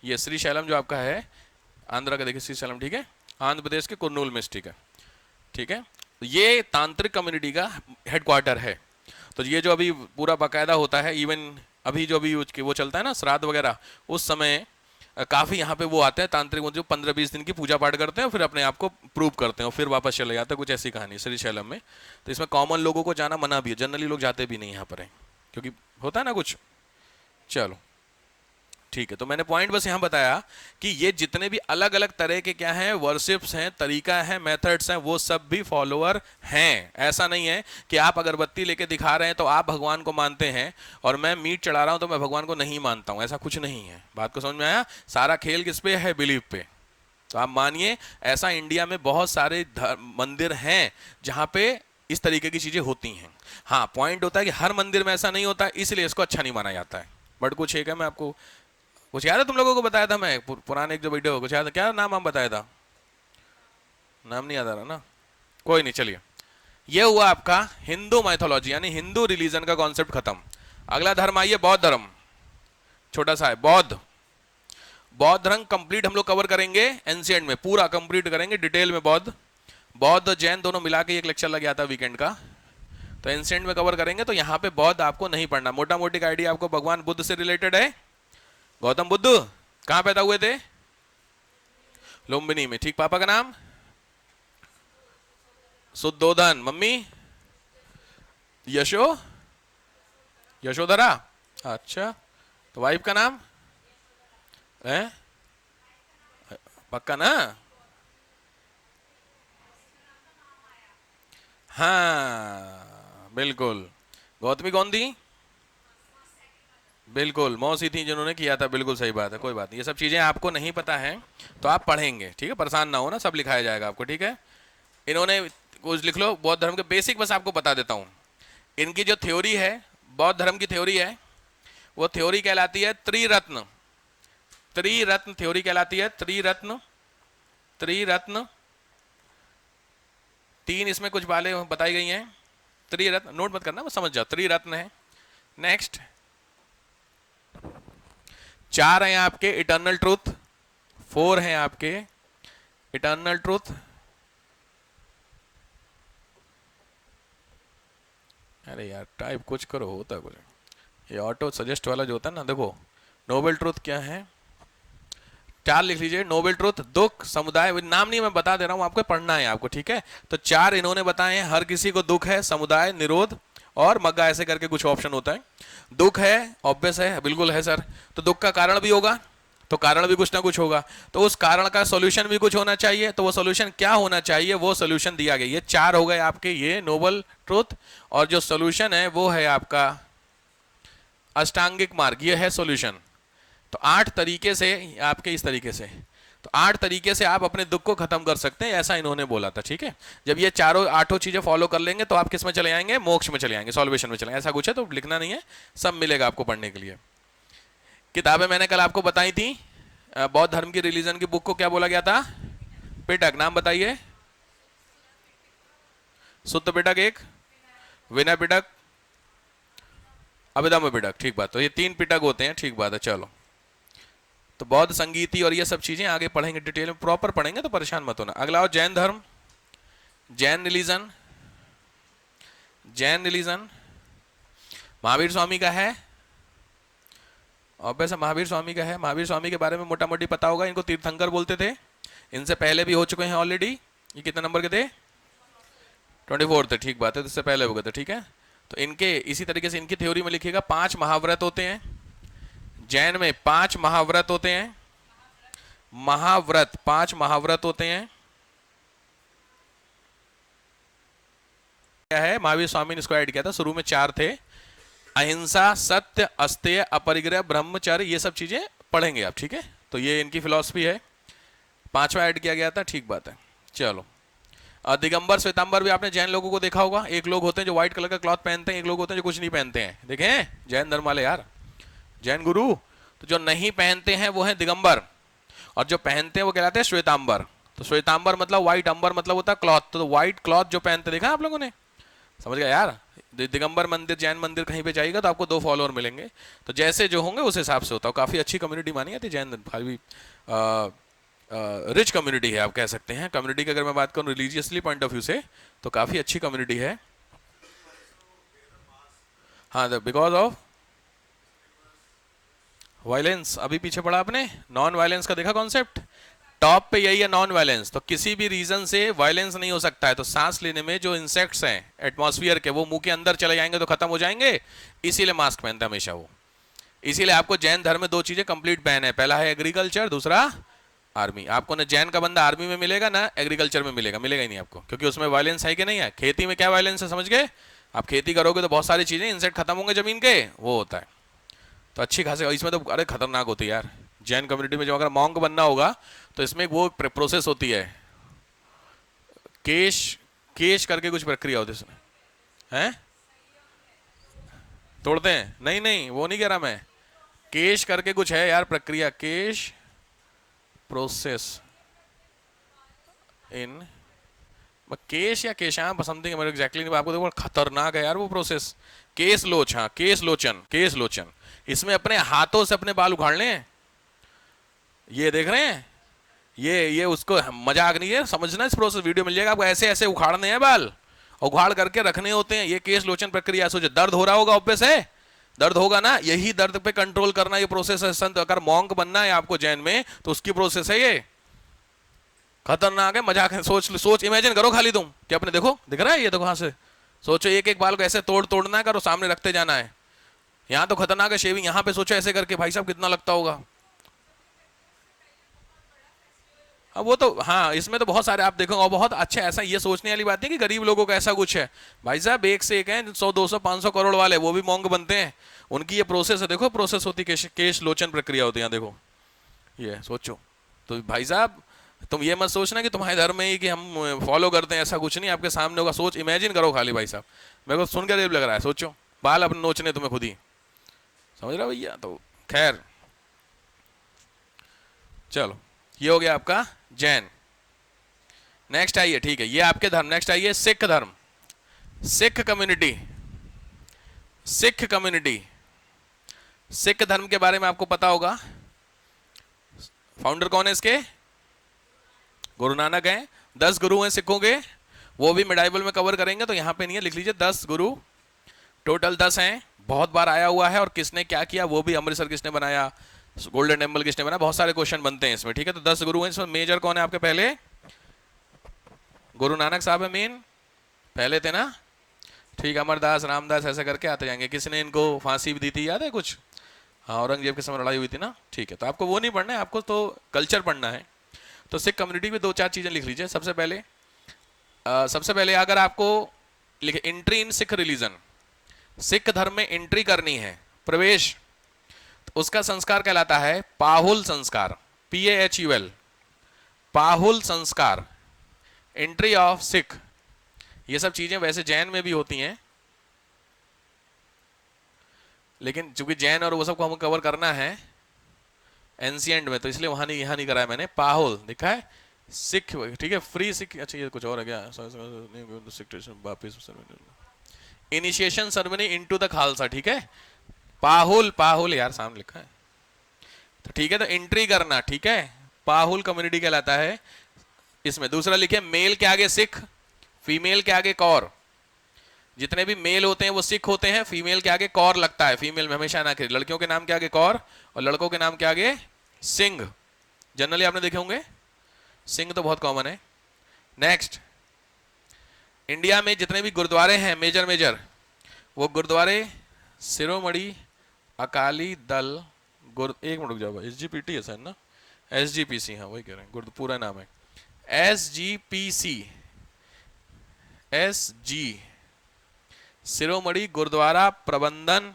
ये श्री शैलम जो आपका है आंध्र का, देखिए श्री शैलम, ठीक है, आंध्र प्रदेश के कुर्नूल में स्थित है, ठीक है। ये तांत्रिक कम्युनिटी का हेडक्वार्टर है। तो ये जो अभी पूरा बाकायदा होता है, इवन अभी जो अभी वो चलता है ना श्राद्ध वगैरह, उस समय काफ़ी यहाँ पे वो आते हैं तांत्रिक, जो 15-20 दिन की पूजा पाठ करते हैं, फिर अपने आप को प्रूव करते हैं, फिर वापस चले जाते हैं, कुछ ऐसी कहानी श्री शैलम में। तो इसमें कॉमन लोगों को जाना मना भी है, जनरली लोग जाते भी नहीं यहाँ पर है, क्योंकि होता है ना कुछ। चलो ठीक है, तो मैंने पॉइंट बस यहाँ बताया कि ये जितने भी अलग अलग तरह के क्या हैं, वर्शिप्स हैं, तरीका है, मेथड्स हैं, वो सब भी फॉलोअर हैं। ऐसा नहीं है कि आप अगरबत्ती लेके दिखा रहे हैं तो आप भगवान को मानते हैं, और मैं मीट चढ़ा रहा हूं तो मैं भगवान को नहीं मानता हूं, ऐसा कुछ नहीं है। बात को समझ में आया? सारा खेल किस पे है? बिलीव पे। तो आप मानिए, ऐसा इंडिया में बहुत सारे मंदिर हैं जहाँ पे इस तरीके की चीजें होती हैं। हाँ, पॉइंट होता है कि हर मंदिर में ऐसा नहीं होता, इसलिए इसको अच्छा नहीं माना जाता है। बट कुछ एक है, मैं आपको कुछ याद है, तुम लोगों को बताया था मैं पुराने एक जो वीडियो, कुछ याद है क्या? नाम हम बताया था, नाम नहीं याद आ रहा ना, कोई नहीं, चलिए। ये हुआ आपका हिंदू माइथोलॉजी, यानी हिंदू रिलीजन का कॉन्सेप्ट खत्म। अगला धर्म आइए, बौद्ध धर्म, छोटा सा है बौद्ध। बौद्ध धर्म कंप्लीट हम लोग कवर करेंगे एंशिएंट में, पूरा कंप्लीट करेंगे डिटेल में। बौद्ध जैन दोनों मिला के एक लेक्चर लग गया था वीकेंड का, तो एंशिएंट में कवर करेंगे। तो यहाँ पे बौद्ध आपको नहीं पढ़ना, मोटा मोटी आइडिया आपको भगवान बुद्ध से रिलेटेड है। गौतम बुद्ध कहां पैदा हुए थे? लुम्बिनी में, ठीक। पापा का नाम? शुद्धोधन। मम्मी? यशोधरा। अच्छा, तो वाइफ का नाम है? पक्का ना? हाँ बिल्कुल। गौतमी कौन थी? बिल्कुल मौसी थी जिन्होंने किया था, बिल्कुल सही बात है, कोई बात नहीं, ये सब चीजें आपको नहीं पता है तो आप पढ़ेंगे, ठीक है, परेशान ना हो ना, सब लिखाया जाएगा आपको, ठीक है। इन्होंने कुछ लिख लो, बौद्ध धर्म के बेसिक बस आपको बता देता हूँ। इनकी जो थ्योरी है, बौद्ध धर्म की थ्योरी है, वो थ्योरी कहलाती है त्रिरत्न। त्रिरत्न थ्योरी कहलाती है, त्रिरत्न। त्रिरत्न, तीन इसमें कुछ बातें बताई गई हैं। त्रिरत्न नोट मत करना, बस समझ जाओ, त्रिरत्न है। नेक्स्ट, चार हैं आपके इटर्नल ट्रूथ, फोर हैं आपके इटर्नल ट्रूथ। अरे यार टाइप कुछ करो, होता कुछ, ये ऑटो सजेस्ट वाला जो होता है ना, देखो नोबल ट्रूथ क्या है, चार लिख लीजिए। नोबल ट्रूथ, दुख, समुदाय, नाम नहीं मैं बता दे रहा हूं आपको, पढ़ना है आपको, ठीक है। तो चार इन्होंने बताए हैं, हर किसी को दुख है, समुदाय, निरोध और मग्गा, ऐसे करके कुछ ऑप्शन होता है। दुख है, ऑब्वियस है, बिल्कुल है सर, तो दुख का कारण भी होगा, तो कारण भी कुछ ना कुछ होगा, तो उस कारण का सॉल्यूशन भी कुछ होना चाहिए, तो वो सॉल्यूशन क्या होना चाहिए, वो सॉल्यूशन दिया गया। ये चार हो गए आपके ये नोबल ट्रूथ, और जो सॉल्यूशन है वो है आपका अष्टांगिक मार्ग, ये है सॉल्यूशन। तो 8 तरीके से आपके, इस तरीके से, तो 8 तरीके से आप अपने दुख को खत्म कर सकते हैं, ऐसा इन्होंने बोला था, ठीक है। जब ये चारों आठों चीजें फॉलो कर लेंगे तो आप किस में चले जाएंगे, मोक्ष में चले जाएंगे, सॉल्वेशन में चले जाएंगे। ऐसा कुछ है तो लिखना नहीं है, सब मिलेगा आपको पढ़ने के लिए। किताबें मैंने कल आपको बताई थी, बौद्ध धर्म की रिलीजन की बुक को क्या बोला गया था, पिटक, नाम बताइए। शुद्ध पिटक एक, विनय पिटक, अभिधम्म पिटक, ठीक बात। तो ये 3 पिटक होते हैं, ठीक बात है, चलो। तो बौद्ध संगीति और ये सब चीजें आगे पढ़ेंगे, डिटेल में प्रॉपर पढ़ेंगे, तो परेशान मत होना। अगला हो जैन धर्म, जैन रिलीजन। जैन रिलीजन महावीर स्वामी का है, और वैसे महावीर स्वामी का है। महावीर स्वामी के बारे में मोटा मोटी पता होगा, इनको तीर्थंकर बोलते थे, इनसे पहले भी हो चुके हैं ऑलरेडी। ये कितने नंबर के थे, 24 थे, ठीक बात है, इससे पहले हो गए थे, ठीक है। तो इनके इसी तरीके से इनकी थ्योरी में लिखिएगा 5 महाव्रत होते हैं जैन में, 5 महाव्रत होते हैं, महाव्रत 5 महाव्रत होते हैं। क्या है, महावीर स्वामी ने इसको ऐड किया था, शुरू में 4 थे, अहिंसा, सत्य, अस्तेय, अपरिग्रह, ब्रह्मचर्य, ये सब चीजें पढ़ेंगे आप, ठीक है। तो ये इनकी फिलॉसफी है, 5वां ऐड किया गया था, ठीक बात है, चलो। दिगंबर श्वेतांबर भी आपने जैन लोगों को देखा होगा, एक लोग होते हैं जो व्हाइट कलर का क्लॉथ पहनते हैं, एक लोग होते हैं जो कुछ नहीं पहनते हैं, देखे हैं जैन धर्म वाले यार, जैन गुरु। तो जो नहीं पहनते हैं वो है दिगंबर, और जो पहनते हैं वो कहलाते हैं श्वेतांबर। तो श्वेतांबर मतलब व्हाइट, अंबर मतलब होता है क्लॉथ, तो व्हाइट क्लॉथ जो पहनते देखा आप लोगों ने, समझ गया यार। दिगंबर मंदिर, जैन मंदिर कहीं पे जाइएगा तो आपको 2 फॉलोअर मिलेंगे, तो जैसे जो होंगे उस हिसाब से होता है। काफी अच्छी कम्युनिटी मानी जाती है जैन, भाई रिच कम्युनिटी है आप कह सकते हैं। कम्युनिटी की अगर मैं बात करूं रिलीजियसली पॉइंट ऑफ व्यू से, तो काफी अच्छी कम्युनिटी है। हाँ, बिकॉज ऑफ वायलेंस, अभी पीछे पढ़ा आपने, नॉन वायलेंस का देखा कॉन्सेप्ट, टॉप पे यही है नॉन वायलेंस। तो किसी भी रीजन से वायलेंस नहीं हो सकता है, तो सांस लेने में जो इंसेक्ट्स हैं एटमॉस्फेयर के, वो मुंह के अंदर चले जाएंगे तो खत्म हो जाएंगे, इसीलिए मास्क पहनता है हमेशा वो। इसीलिए आपको जैन धर्म में 2 चीजें कंप्लीट बैन है, पहला है एग्रीकल्चर, दूसरा आर्मी। आपको ना जैन का बंदा आर्मी में मिलेगा ना एग्रीकल्चर में मिलेगा, मिलेगा ही नहीं आपको, क्योंकि उसमें वायलेंस है कि नहीं है। खेती में क्या वायलेंस है समझ गए, आप खेती करोगे तो बहुत सारी चीजें, इंसेक्ट खत्म होंगे जमीन के, वो होता है। तो अच्छी खासी, इसमें तो अरे खतरनाक होती है यार जैन कम्युनिटी में। जो अगर मॉन्क बनना होगा तो इसमें वो प्रोसेस होती है, केश केश करके कुछ प्रक्रिया होती है इसमें, हैं तोड़ते हैं, नहीं नहीं वो नहीं कह रहा मैं, केश करके कुछ है यार प्रक्रिया, केश प्रोसेस इन केश या केशाम समथिंग, मेरे एग्जैक्टली नहीं, आपको देखो खतरनाक है यार वो प्रोसेस। केस लोच, हाँ केस लोचन, केस लोचन, इसमें अपने हाथों से अपने बाल उखाड़ लें, ये देख रहे हैं, ये उसको मजाक नहीं है, समझना इस प्रोसेस, वीडियो मिल जाएगा आपको, ऐसे ऐसे उखाड़ने हैं बाल, उखाड़ करके रखने होते हैं, ये केस लोचन प्रक्रिया। सोचे दर्द हो रहा होगा, ऑब्वियस है दर्द होगा ना, यही दर्द पे कंट्रोल करना ये प्रोसेस है संत। अगर मॉन्क बनना है आपको जैन में तो उसकी प्रोसेस है ये, खतरनाक है, मजाक है। सोच इमेजिन करो खाली तुम कि अपने देखो, दिख रहा है ये देखो, हाँ से सोचो एक एक बाल को ऐसे तोड़ना है, करो सामने रखते जाना है। यहाँ तो खतरनाक है शेविंग, यहाँ पे सोचो ऐसे करके, भाई साहब कितना लगता होगा। अब वो तो हाँ, इसमें तो बहुत सारे आप देखो, और बहुत अच्छा, ऐसा ये सोचने वाली बात है कि गरीब लोगों का ऐसा कुछ है। भाई साहब एक से एक हैं, 100 200 500 करोड़ वाले, वो भी मोंग बनते हैं। उनकी ये प्रोसेस है, देखो प्रोसेस होती है, केश लोचन प्रक्रिया होती है, यहाँ देखो ये सोचो। तो भाई साहब तुम ये मत सोचना कि तुम्हारे धर्म में ही कि हम फॉलो करते हैं, ऐसा कुछ नहीं, आपके सामने होगा। सोच इमेजिन करो खाली भाई साहब, मेरे को सुनकर अजीब लग रहा है, सोचो बाल अपने नोचने तुम्हें खुद ही, समझ रहे हो भैया। तो खैर चलो, ये हो गया आपका जैन। नेक्स्ट आइए, ठीक है, ये आपके धर्म। नेक्स्ट आइए सिख धर्म, सिख कम्युनिटी। सिख कम्युनिटी, सिख धर्म के बारे में आपको पता होगा, फाउंडर कौन है इसके? गुरु नानक हैं। 10 गुरु हैं सिखों के, वो भी मिडाइबल में कवर करेंगे, तो यहां पे नहीं है, लिख लीजिए 10 गुरु, टोटल 10 हैं। बहुत बार आया हुआ है, और किसने क्या किया वो भी, अमृतसर किसने बनाया, गोल्डन टेम्पल किसने बनाया, बहुत सारे क्वेश्चन बनते हैं इसमें, ठीक है। तो 10 गुरु हैं, इसमें मेजर कौन है आपके? पहले गुरु नानक साहब है मेन, पहले थे ना, ठीक। अमरदास, रामदास, ऐसे करके आते जाएंगे। किसने इनको फांसी भी दी थी, याद है कुछ? हाँ, औरंगजेब के समय लड़ाई हुई थी ना, ठीक है। तो आपको वो नहीं पढ़ना है, आपको तो कल्चर पढ़ना है। तो सिख कम्युनिटी में 2-4 चीजें लिख लीजिए। सबसे पहले अगर आपको लिखे entry in Sikh religion, Sikh धर्म में एंट्री करनी है, प्रवेश, तो उसका संस्कार कहलाता है पाहुल संस्कार, PAHUL, पाहुल संस्कार, एंट्री ऑफ सिख। ये सब चीजें वैसे जैन में भी होती हैं, लेकिन चूंकि जैन और वो सब को हमें कवर करना है एंशिएंट में, तो इसलिए वहां नहीं, यहां नहीं कराया मैंने। पाहुल दिखा है, सिख, ठीक है, फ्री सिख। अच्छा ये कुछ और है क्या? Initiation ceremony into the Khalsa, ठीक है। पाहुल, पाहुल यार सामने लिखा है, तो ठीक है। तो एंट्री करना, ठीक है, पाहुल कम्युनिटी कहलाता है। इसमें दूसरा लिखे मेल के आगे सिख, फीमेल के आगे कौर। जितने भी मेल होते हैं वो सिख होते हैं, फीमेल के आगे कौर लगता है, फीमेल में हमेशा ना, लड़कियों के नाम के आगे कौर और लड़कों के नाम के आगे सिंह। जनरली आपने देखे होंगे, सिंह तो बहुत कॉमन है। नेक्स्ट, इंडिया में जितने भी गुरुद्वारे हैं मेजर, वो गुरुद्वारे शिरोमणि अकाली दल एक मिनट रुक जाओ, SGPT है सर ना, SGPC, हाँ वही कह रहे हैं, पूरा नाम है SGPC, SG, शिरोमणि गुरुद्वारा प्रबंधन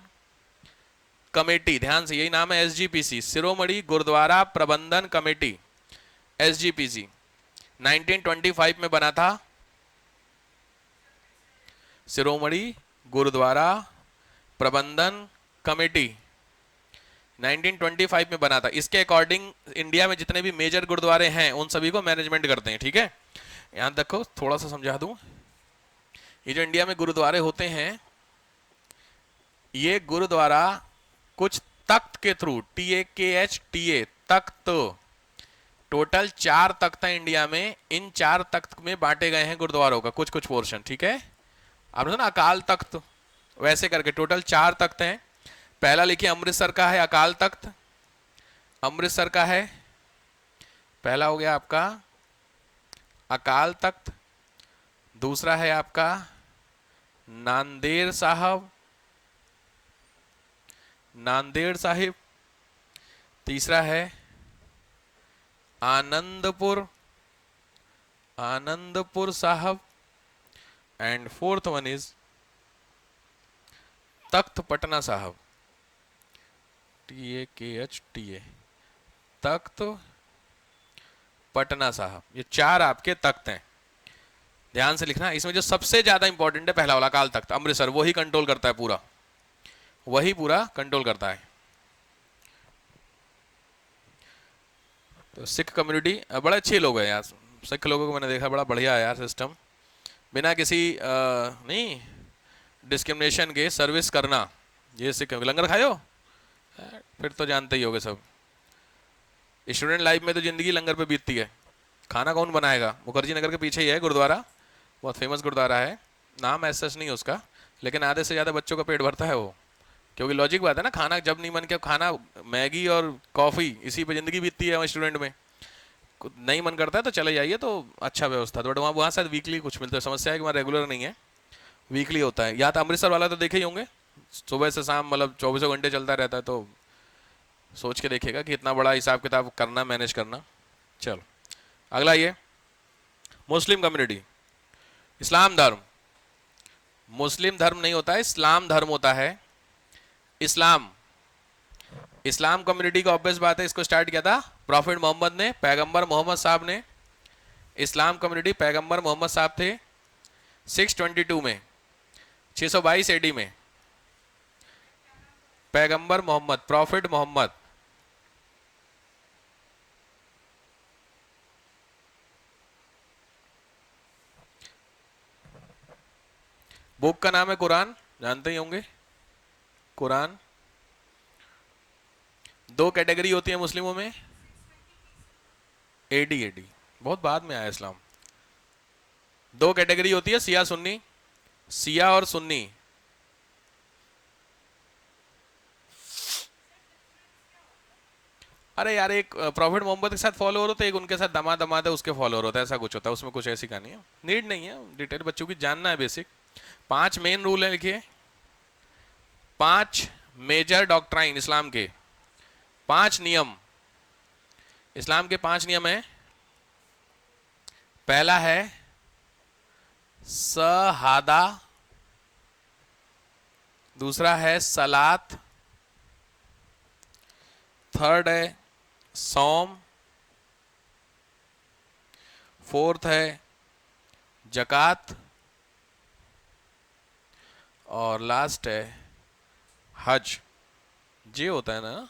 कमेटी। ध्यान से, यही नाम है SGPC, शिरोमणि गुरुद्वारा प्रबंधन कमेटी, SGPC। 1925 में बना था शिरोमणि गुरुद्वारा प्रबंधन कमेटी, 1925 में बना था। इसके अकॉर्डिंग इंडिया में जितने भी मेजर गुरुद्वारे हैं उन सभी को मैनेजमेंट करते हैं, ठीक है। यहां देखो थोड़ा सा समझा दूं, ये जो इंडिया में गुरुद्वारे होते हैं, ये गुरुद्वारा कुछ तख्त के थ्रू, TAKHTA, तख्त, टोटल 4 तख्त हैं इंडिया में। इन 4 तख्त में बांटे गए हैं गुरुद्वारों का कुछ कुछ पोर्शन, ठीक है। आपने सुना अकाल तख्त, वैसे करके टोटल 4 तख्त हैं। पहला लिखिए अमृतसर का है अकाल तख्त, अमृतसर का है पहला, हो गया आपका अकाल तख्त। दूसरा है आपका नांदेड़ साहब, नांदेड़ साहिब। तीसरा है आनंदपुर, आनंदपुर साहब। एंड फोर्थ वन इज तख्त पटना साहब, TAKHTA, तख्त पटना साहब। ये 4 आपके तख्त हैं, ध्यान से लिखना। इसमें जो सबसे ज्यादा इंपॉर्टेंट है पहला वाला अकाल तख्त, अमृतसर, वही कंट्रोल करता है पूरा, वही पूरा कंट्रोल करता है। तो सिख कम्युनिटी बड़े अच्छे लोग हैं यार, सिख लोगों को मैंने देखा, बड़ा बढ़िया है यार सिस्टम, बिना किसी नहीं डिस्क्रिमिनेशन के सर्विस करना। ये सिख लंगर खाए हो? फिर तो जानते ही होगे सब, स्टूडेंट लाइफ में तो जिंदगी लंगर पे बीतती है। खाना कौन बनाएगा? मुखर्जी नगर के पीछे ही है गुरुद्वारा, बहुत फेमस गुरुद्वारा है, नाम ऐसा नहीं है उसका, लेकिन आधे से ज़्यादा बच्चों का पेट भरता है वो, क्योंकि लॉजिक बात है ना, खाना जब नहीं मन के खाना, मैगी और कॉफ़ी, इसी पे ज़िंदगी बीतती है स्टूडेंट में। नहीं मन करता है तो चले जाइए, तो अच्छा व्यवस्था। तो बट वहाँ शायद वीकली कुछ मिलता है, समस्या है कि वहाँ रेगुलर नहीं है, वीकली होता है। या तो अमृतसर वाला तो देखे ही होंगे, सुबह से शाम मतलब 24 घंटे चलता रहता है, तो सोच के देखिएगा कि इतना बड़ा हिसाब किताब करना, मैनेज करना। चलो अगला ये मुस्लिम कम्युनिटी, इस्लाम धर्म। मुस्लिम धर्म नहीं होता है, इस्लाम धर्म होता है। इस्लाम, इस्लाम कम्युनिटी का ऑब्वियस बात है, इसको स्टार्ट किया था प्रॉफिट मोहम्मद ने, पैगंबर मोहम्मद साहब ने। इस्लाम कम्युनिटी पैगंबर मोहम्मद साहब थे 622 में, 622 एडी में। पैगंबर मोहम्मद, प्रॉफिट मोहम्मद। बुक का नाम है कुरान, जानते ही होंगे कुरान। दो कैटेगरी होती है मुस्लिमों में, एडी, एडी बहुत बाद में आया इस्लाम। दो कैटेगरी होती है, सिया सुन्नी, सिया और सुन्नी। अरे यार, एक प्रॉफिट मोहम्मद के साथ फॉलोअर होते हैं, एक उनके साथ दमाद दमाद है उसके फॉलोअर होता है, ऐसा कुछ होता है उसमें, कुछ ऐसी कहानी है, नीड नहीं है डिटेल, बच्चों की जानना है बेसिक। 5 मेन रूल है, लिखिए 5 मेजर डॉक्ट्राइन इस्लाम के, 5 नियम इस्लाम के, 5 नियम है। पहला है शहादा, दूसरा है सलात, थर्ड है सौम, फोर्थ है जकात, और लास्ट है हज। ये होता है ना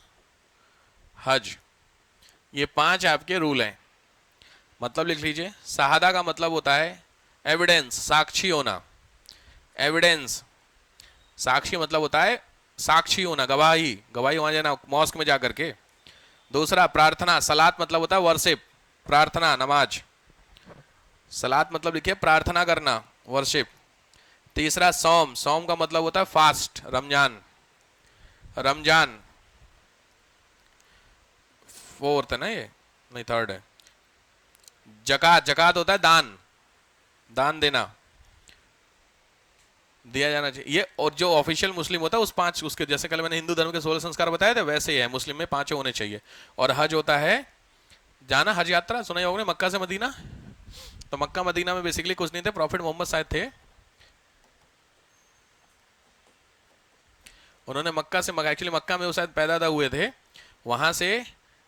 हज। ये 5 आपके रूल हैं। मतलब लिख लीजिए, शहादा का मतलब होता है एविडेंस, साक्षी होना। एविडेंस, साक्षी मतलब होता है साक्षी होना, गवाही, गवाही वहां जाना मॉस्क में जाकर के। दूसरा प्रार्थना, सलात मतलब होता है वर्शिप, प्रार्थना, नमाज। सलात मतलब लिखिए प्रार्थना करना, वर्शिप। तीसरा सौम, सौम का मतलब होता है फास्ट, रमजान, रमजान। फोर्थ है ना ये, नहीं थर्ड है। जकात, जकात होता है दान, दान देना, दिया जाना चाहिए ये। और जो ऑफिशियल मुस्लिम होता है उस 5, उसके जैसे कल मैंने हिंदू धर्म के 16 संस्कार बताए थे, वैसे ही है मुस्लिम में 5 होने चाहिए। और हज होता है जाना, हज यात्रा सुना ही होगा मक्का से मदीना। तो मक्का मदीना में बेसिकली कुछ नहीं थे, प्रॉफिट मोहम्मद शायद थे, उन्होंने मक्का से, एक्चुअली मक्का में वो शायद पैदा हुए थे, वहां से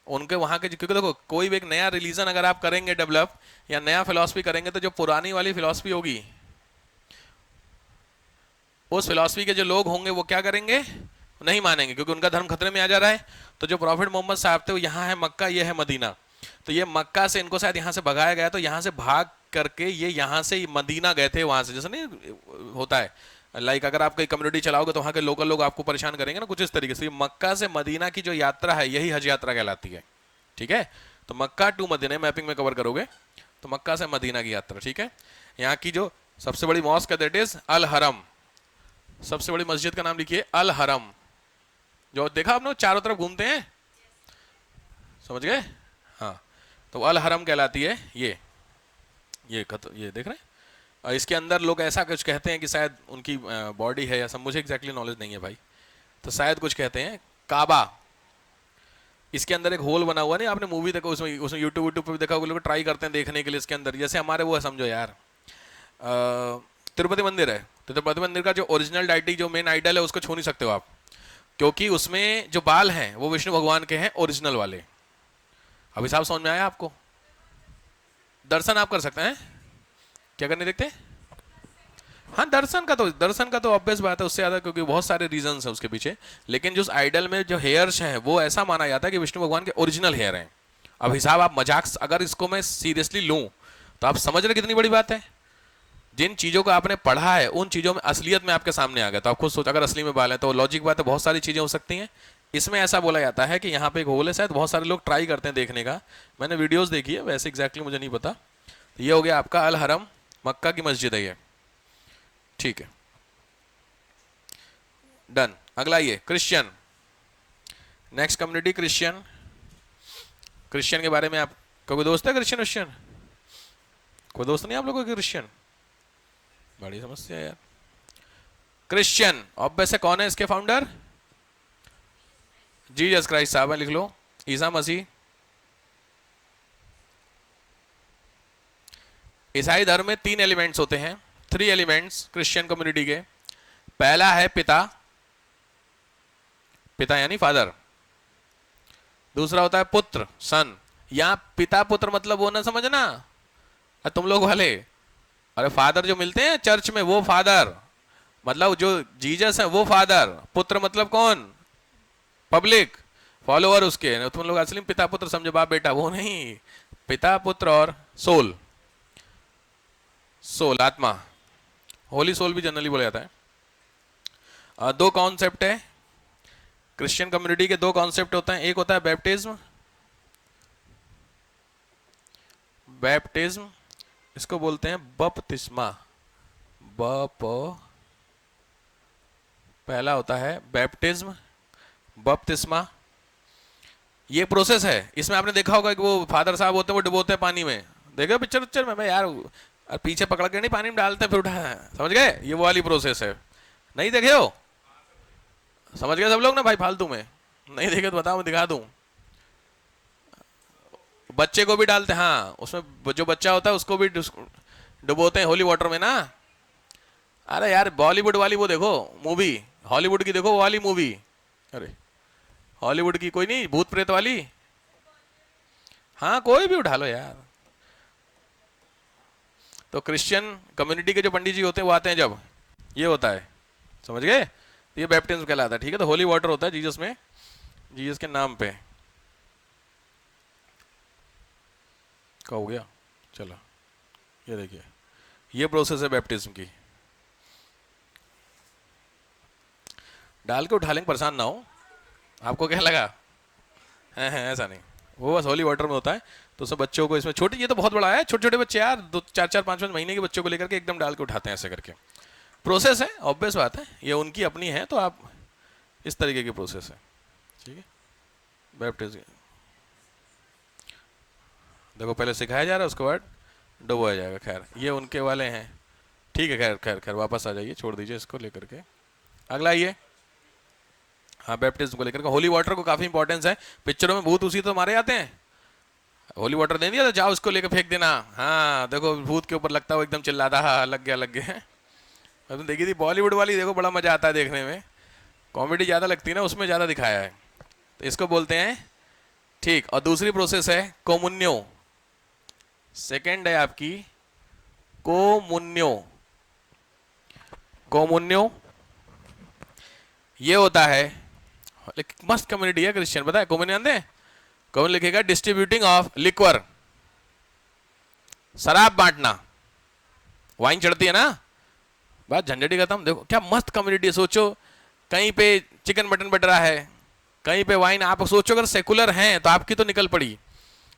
उनके वहां के, क्योंकि देखो कोई भी एक नया रिलीजन अगर आप करेंगे डेवलप, या नया फिलॉसफी करेंगे, तो जो पुरानी वाली फिलॉसफी होगी, उस फिलॉसफी के जो लोग होंगे वो क्या करेंगे, नहीं मानेंगे, क्योंकि उनका धर्म खतरे में आ जा रहा है। तो जो प्रॉफिट मोहम्मद साहब थे वो यहाँ है मक्का, ये है मदीना। तो ये मक्का से इनको शायद यहाँ से भगाया गया, तो यहाँ से भाग करके ये यहाँ से मदीना गए थे, वहां से, जैसे नहीं होता है लाइक अगर आप कोई कम्युनिटी चलाओगे तो वहां के लोकल लोग आपको परेशान करेंगे ना, कुछ इस तरीके से। मक्का से मदीना की जो यात्रा है यही हज यात्रा कहलाती है, ठीक है। तो मक्का टू मदीना मैपिंग में कवर करोगे, तो मक्का से मदीना की यात्रा, ठीक है। यहाँ की जो सबसे बड़ी मॉस्क है दैट इज अल हरम, सबसे बड़ी मस्जिद का नाम लिखिए अल हरम। जो देखा आपने चारों तरफ घूमते हैं, समझ गए, हाँ। तो अल हरम कहलाती है ये देख रहे हैं। इसके अंदर लोग ऐसा कुछ कहते हैं कि शायद उनकी बॉडी है, या सब मुझे एग्जैक्टली नॉलेज नहीं है भाई, तो शायद कुछ कहते हैं काबा। इसके अंदर एक होल बना हुआ, नहीं आपने मूवी देखा, उसमें यूट्यूब पे भी देखा, लोग ट्राई करते हैं देखने के लिए। इसके अंदर जैसे हमारे वो है, समझो यार तिरुपति मंदिर है, तो तिरुपति मंदिर का जो ओरिजिनल डाइटी, जो मेन आइडल है, उसको छू नहीं सकते हो आप, क्योंकि उसमें जो बाल हैं वो विष्णु भगवान के हैं ओरिजिनल वाले। अभी साहब समझ में आया आपको? दर्शन आप कर सकते हैं, क्या करने देखते? हाँ, दर्शन का तो ऑब्वियस बात है, उससे ज्यादा, क्योंकि बहुत सारे रीजंस हैं उसके पीछे। लेकिन जो आइडल में जो हेयर्स हैं वो ऐसा माना जाता है कि विष्णु भगवान के ओरिजिनल हेयर हैं। अब हिसाब आप मजाक, अगर इसको मैं सीरियसली लूं तो आप समझ रहे कितनी बड़ी बात है। जिन चीजों को आपने पढ़ा है उन चीजों में असलियत में आपके सामने आ गया, तो आप खुद सोच, अगर असली में बाल है तो लॉजिक बात है, बहुत सारी चीजें हो सकती हैं। इसमें ऐसा बोला जाता है कि यहाँ पे एक होल है, शायद बहुत सारे लोग ट्राई करते हैं देखने का, मैंने वीडियोस देखी है, वैसे एग्जैक्टली मुझे नहीं पता। तो ये हो गया आपका अल हरम, मक्का की मस्जिद है ये, ठीक है, डन। अगला ये Christian, next community Christian. Christian के बारे में आप, कोई दोस्त है क्रिश्चियन? कोई दोस्त नहीं आप लोगों के क्रिश्चियन? बड़ी समस्या है यार। क्रिश्चियन ऑब्वियस है, कौन है इसके फाउंडर? जीसस क्राइस्ट साहब है, लिख लो, ईसा मसीह। ईसाई धर्म में 3 एलिमेंट्स होते हैं, 3 एलिमेंट्स क्रिश्चियन कम्युनिटी के। पहला है पिता, पिता यानी फादर। दूसरा होता है पुत्र, सन। यहां पिता पुत्र मतलब वो ना समझना तुम लोग वाले, अरे फादर जो मिलते हैं चर्च में वो फादर, मतलब जो जीसस है वो फादर। पुत्र मतलब कौन? पब्लिक, फॉलोअर उसके। तुम लोग असली में पिता पुत्र समझो, बाप बेटा, वो नहीं। पिता पुत्र और सोल, सोल आत्मा, होली सोल भी जनरली बोला जाता है। दो कॉन्सेप्ट है क्रिश्चियन कम्युनिटी के, दो कॉन्सेप्ट होते हैं। एक होता है बैप्टिज्म, बैप्टिज्म इसको बोलते हैं बपतिस्मा। बप पहला होता है बैप्टिज्म, बपतिस्मा। ये प्रोसेस है, इसमें आपने देखा होगा कि वो फादर साहब होते हैं वो डुबोते हैं पानी में, देखो पिक्चर उच्चर में, मैं यार और पीछे पकड़ के नहीं पानी में डालते फिर उठा, समझ गए? ये वो वाली प्रोसेस है, नहीं देखे हो? समझ गए सब लोग ना भाई? फालतू में नहीं देखे तो बताओ, मैं दिखा दूं। बच्चे को भी डालते हैं, हाँ, उसमें जो बच्चा होता है उसको भी डुबोते हैं होली वाटर में ना। अरे यार बॉलीवुड वाली वो देखो मूवी, हॉलीवुड की देखो वो वाली मूवी, अरे हॉलीवुड की कोई नहीं, भूत प्रेत वाली, हाँ कोई भी उठा लो यार। तो क्रिश्चियन कम्युनिटी के जो पंडित जी होते हैं वो आते हैं जब, ये होता है, समझ गए? ये बैप्टिज्म कहलाता है, ठीक है? तो होली वाटर होता है जीसस में, जीसस के नाम पे। क्या हो गया? चलो ये देखिए, ये प्रोसेस है बैप्टिज्म की। डाल के उठा लेंगे, परेशान ना हो। आपको क्या लगा? है ऐसा नहीं, वो बस होली वाटर में होता है। तो सब बच्चों को इसमें छोटे, ये तो बहुत बड़ा है, छोटे छोटे बच्चे यार, 2 4 4 5 5 महीने के बच्चों को लेकर के एकदम डाल के उठाते हैं ऐसे करके। प्रोसेस है, ऑब्वियस बात है, ये उनकी अपनी है, तो आप इस तरीके की प्रोसेस है, ठीक है? बैप्टिज्म देखो पहले सिखाया जा रहा है, उसके बाद डुबोया जाएगा। खैर ये उनके वाले हैं, ठीक है। खैर खैर खैर वापस आ जाइए, छोड़ दीजिए इसको लेकर के, अगला आइए। हाँ बैप्टिज्म को लेकर के होली वाटर को काफी इंपॉर्टेंस है। पिक्चरों में भूत उसी तो मारे जाते हैं, होली वाटर दे दिया तो जाओ उसको लेकर फेंक देना, हाँ देखो भूत के ऊपर लगता है वो एकदम चिल्लाता, हाँ लग गया लग गया। तुम देखी थी बॉलीवुड वाली, देखो बड़ा मजा आता है देखने में, कॉमेडी ज्यादा लगती है ना उसमें, ज्यादा दिखाया है। तो इसको बोलते हैं, ठीक। और दूसरी प्रोसेस है कोमुन्यो, सेकेंड है आपकी कोमुन्यो। कोमुन्यो ये होता है, मस्त कम्युनिटी है क्रिश्चियन, पता है कोमुन्यो जानते हैं? कौन लिखेगा? डिस्ट्रीब्यूटिंग ऑफ लिक्वर, शराब बांटना, वाइन चढ़ती है ना, बात झंझटी खत्म। देखो क्या मस्त कम्युनिटी है, सोचो कहीं पे चिकन मटन बट रहा है, कहीं पे वाइन। आप सोचो अगर सेकुलर हैं तो आपकी तो निकल पड़ी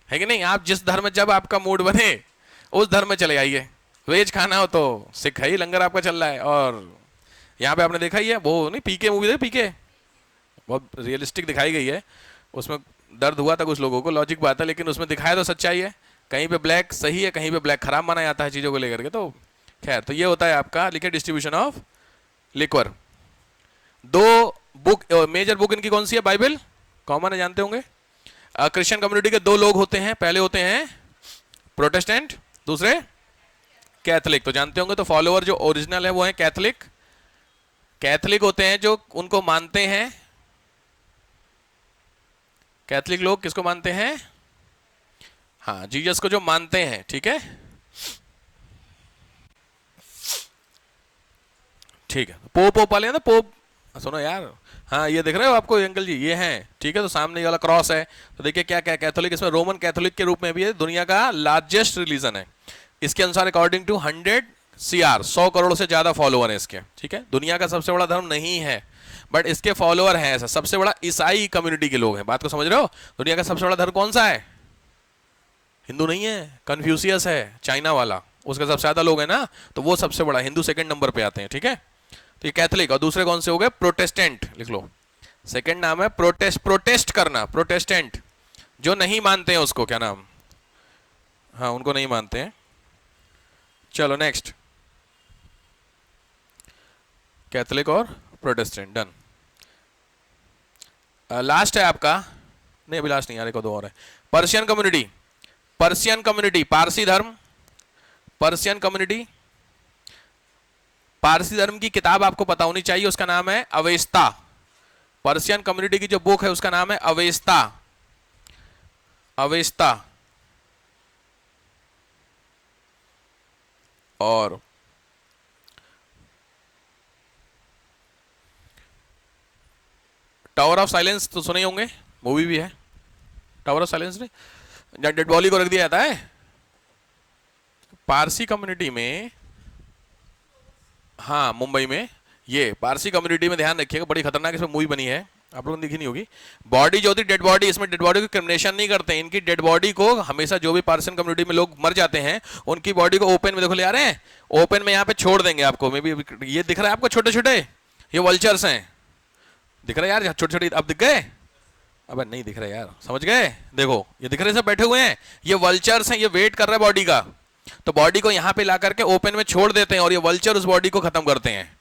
है कि नहीं? आप जिस धर्म में जब आपका मूड बने उस धर्म में चले आइए। वेज खाना हो तो सिख ही लंगर आपका चल रहा है। और यहाँ पे आपने देखा ही है वो नहीं, पीके मूवी देखी? पीके बहुत रियलिस्टिक दिखाई गई है, उसमें दर्द हुआ था कुछ लोगों को, लॉजिक बात है, लेकिन उसमें दिखाया तो सच्चाई है। कहीं पे ब्लैक सही है, कहीं पे ब्लैक खराब माना जाता है चीज़ों को लेकर के। तो खैर, तो ये होता है आपका, लिखे डिस्ट्रीब्यूशन ऑफ लिक्वर। दो बुक, मेजर बुक इनकी कौन सी है? बाइबल कॉमन है, जानते होंगे। क्रिश्चियन कम्युनिटी के दो लोग होते हैं, पहले होते हैं प्रोटेस्टेंट, दूसरे कैथलिक। तो जानते होंगे, तो फॉलोअर जो ओरिजिनल है वो है कैथलिक। कैथलिक होते हैं जो उनको मानते हैं, कैथलिक लोग किसको मानते हैं? हाँ जीसस को जो मानते हैं, ठीक है, ठीक है। पोप ओप वाले हैं ना, पोप, सुनो यार, हाँ ये देख रहे हो आपको अंकल जी, ये हैं, ठीक है। तो सामने ये वाला क्रॉस है, तो देखिए क्या क्या कैथोलिक, इसमें रोमन कैथोलिक के रूप में भी है, दुनिया का लार्जेस्ट रिलीजन है। इसके अनुसार अकॉर्डिंग टू 100 CR 100 करोड़ से ज्यादा फॉलोअर है इसके, ठीक है। दुनिया का सबसे बड़ा धर्म नहीं है, बट इसके फॉलोअर हैं ऐसा। सबसे बड़ा ईसाई कम्युनिटी के लोग हैं, बात को समझ रहे हो? दुनिया का सबसे बड़ा धर्म कौन सा है? हिंदू नहीं है, कन्फ्यूशियस है, चाइना वाला, उसका सबसे ज्यादा लोग है ना, तो वो सबसे बड़ा, हिंदू सेकंड नंबर पे आते हैं, ठीक है। तो ये कैथोलिक, और दूसरे कौन से हो गए? प्रोटेस्टेंट, लिख लो, सेकंड नाम है प्रोटेस्ट, प्रोटेस्ट करना, प्रोटेस्टेंट, जो नहीं मानते हैं उसको, क्या नाम? हाँ उनको नहीं मानते हैं। चलो नेक्स्ट, कैथोलिक और प्रोटेस्टेंट, डन। लास्ट है आपका, नहीं अभी लास्ट नहीं यार, एक दो और है। Persian community, Persian community, Parsi धर्म, पर्शियन कम्युनिटी, पारसी धर्म की किताब आपको पता होनी चाहिए, उसका नाम है अवेस्ता। पर्शियन कम्युनिटी की जो बुक है उसका नाम है अवेस्ता, अवेस्ता। और टावर ऑफ साइलेंस तो सुने होंगे, मूवी भी है टावर ऑफ साइलेंस ने, जहां डेड बॉडी को रख दिया जाता है। पारसी कम्युनिटी में, हाँ मुंबई में, ये पारसी कम्युनिटी में ध्यान रखिएगा, बड़ी खतरनाक इसमें मूवी बनी है, आप लोगों ने देखी नहीं होगी। बॉडी जो होती है डेड बॉडी, इसमें डेड बॉडी को क्रिमिनेशन नहीं करते, इनकी डेड बॉडी को हमेशा जो भी पार्सियन कम्युनिटी में लोग मर जाते हैं उनकी बॉडी को ओपन में देखो ले आ रहे हैं, ओपन में यहाँ पे छोड़ देंगे आपको। मे बी ये दिख रहा है आपको छोटे छोटे, ये वल्चर्स हैं, दिख रहा है यार छोटे छोटे, अब दिख गए? अब नहीं दिख रहे यार, समझ गए? देखो ये दिख रहे सब बैठे हुए हैं, ये वल्चर्स हैं, ये वेट कर रहा है बॉडी का, तो बॉडी को यहाँ पे ला करके ओपन में छोड़ देते हैं और ये वल्चर उस बॉडी को खत्म करते हैं।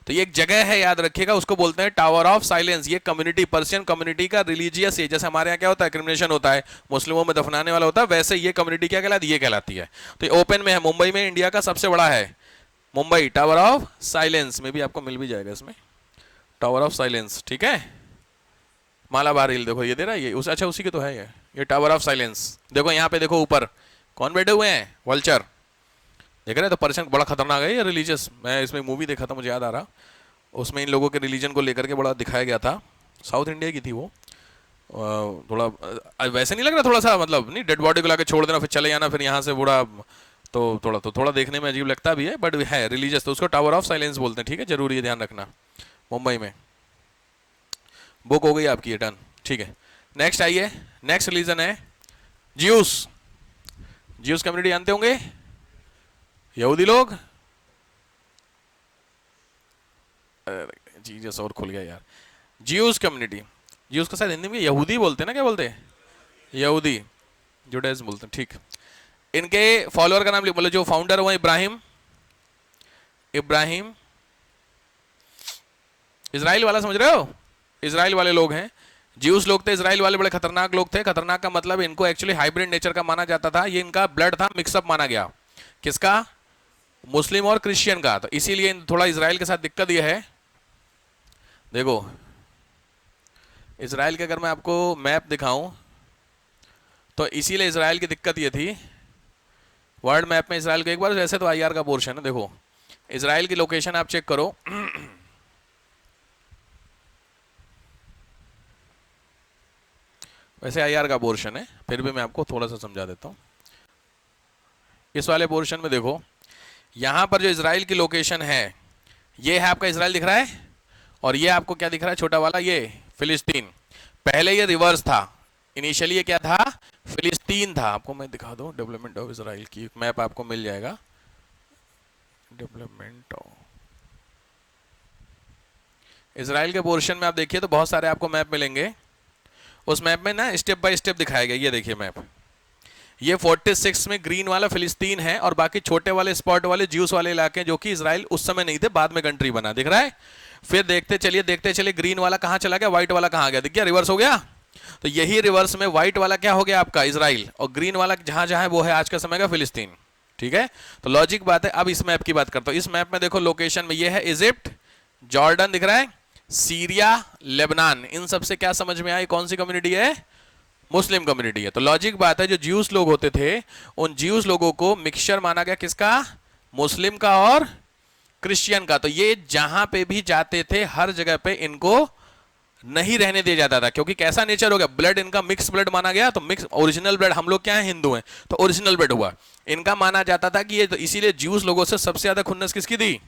तो ये एक जगह है, याद रखिएगा, उसको बोलते हैं टावर ऑफ साइलेंस। ये कम्युनिटी, पर्शियन कम्युनिटी का रिलीजियस है, जैसे हमारे यहाँ क्या होता है क्रिमिनेशन होता है, मुस्लिमों में दफनाने वाला होता है, वैसे ये कम्युनिटी क्या कहलाती है, ये कहलाती है। तो ये ओपन में है, मुंबई में, इंडिया का सबसे बड़ा है मुंबई टावर ऑफ साइलेंस में, भी आपको मिल भी जाएगा इसमें टावर ऑफ साइलेंस, ठीक है। मालाबार हिल देखो ये दे रहा है, ये उस अच्छा उसी के तो है ये टावर ऑफ साइलेंस। देखो यहाँ पे देखो ऊपर कौन बैठे हुए हैं, वल्चर, देख रहे हैं। तो पर्शियन बड़ा खतरनाक है ये रिलीजियस, मैं इसमें मूवी देखा था, मुझे याद आ रहा, उसमें इन लोगों के रिलीजन को लेकर के बड़ा दिखाया गया था, साउथ इंडिया की थी वो। थोड़ा वैसे नहीं लग रहा, थोड़ा सा मतलब नहीं, डेड बॉडी को लाके छोड़ देना फिर चले जाना, फिर यहाँ से बूढ़ा, तो थोड़ा देखने में अजीब लगता भी है, बट है रिलीजियस, तो उसको टावर ऑफ साइलेंस बोलते हैं, ठीक है, जरूरी है ध्यान रखना। मुंबई में बुक हो गई आपकी ये टर्न, ठीक है। नेक्स्ट आइए, नेक्स्ट रिलीजन है ज्यूस। ज्यूस कम्युनिटी जानते होंगे, यहूदी लोग, जीसस और खुल गया यार। ज्यूस कम्युनिटी, ज्यूस को शायद हिंदी में यहूदी बोलते हैं ना, क्या बोलते हैं, यहूदी, जुडाइज्म बोलते हैं, ठीक। इनके फॉलोअर का नाम लिख, बोले जो फाउंडर हुआ इब्राहिम, इब्राहिम इजराइल वाला, समझ रहे हो, इजराइल वाले लोग हैं, ज्यूस लोग थे, इजराइल वाले बड़े खतरनाक लोग थे। खतरनाक का मतलब इनको एक्चुअली हाइब्रिड नेचर का माना जाता था, ये इनका ब्लड था, मिक्सअप माना गया, किसका, मुस्लिम और क्रिश्चियन का। तो इसीलिए थोड़ा इजराइल के साथ दिक्कत यह है, देखो इजराइल के अगर मैं आपको मैप दिखाऊं तो इसीलिए इजराइल की दिक्कत ये थी, वर्ल्ड मैप में इजराइल को एक बार, वैसे तो आईआर का पोर्शन है, देखो इजराइल की लोकेशन आप चेक करो, वैसे आईआर का पोर्शन है, फिर भी मैं आपको थोड़ा सा समझा देता हूं। इस वाले पोर्शन में देखो, यहां पर जो इजराइल की लोकेशन है, ये है आपका इजराइल दिख रहा है, और ये आपको क्या दिख रहा है छोटा वाला, ये फिलिस्तीन। पहले ये रिवर्स था, इनिशियली ये क्या था, फिलिस्तीन था। आपको मैं दिखा दूं, डेवलपमेंट ऑफ इजराइल की मैप आपको मिल जाएगा, डेवलपमेंट ऑफ इजराइल के पोर्शन में आप देखिए तो बहुत सारे आपको मैप मिलेंगे। उस मैप में ना स्टेप बाय स्टेप दिखाया गया, ये देखिए मैप, ये 46 में ग्रीन वाला फिलिस्तीन है, और बाकी छोटे वाले स्पॉट वाले ज्यूस वाले इलाके जो कि इजराइल उस समय नहीं थे, बाद में कंट्री बना, दिख रहा है। फिर देखते चलिए ग्रीन वाला कहां चला गया, व्हाइट वाला कहां गया, दिख गया, रिवर्स हो गया। तो यही रिवर्स में व्हाइट वाला क्या हो गया आपका इजराइल, और ग्रीन वाला जहां जहां है वो है आज का समय का फिलिस्तीन, ठीक है। तो लॉजिक बात है। अब इस मैप की बात करता हूं, इस मैप में देखो लोकेशन में ये है इजिप्ट, जॉर्डन दिख रहा है, सीरिया, लेबनान, इन सबसे क्या समझ में आई, कौन सी कम्युनिटी है, मुस्लिम कम्युनिटी है। तो लॉजिक बात है, जो ज्यूस लोग होते थे उन ज्यूस लोगों को मिक्सचर माना गया, किसका, मुस्लिम का और क्रिश्चियन का। तो ये जहां पे भी जाते थे हर जगह पे इनको नहीं रहने दिया जाता था, क्योंकि कैसा नेचर हो गया, ब्लड इनका मिक्स ब्लड माना गया। तो मिक्स, ओरिजिनल ब्लड, हम लोग क्या है हिंदू हैं, तो ओरिजिनल ब्लड हुआ, इनका माना जाता था कि ये, तो इसीलिए ज्यूस लोगों से सबसे ज्यादा खुन्नस किसकी थी,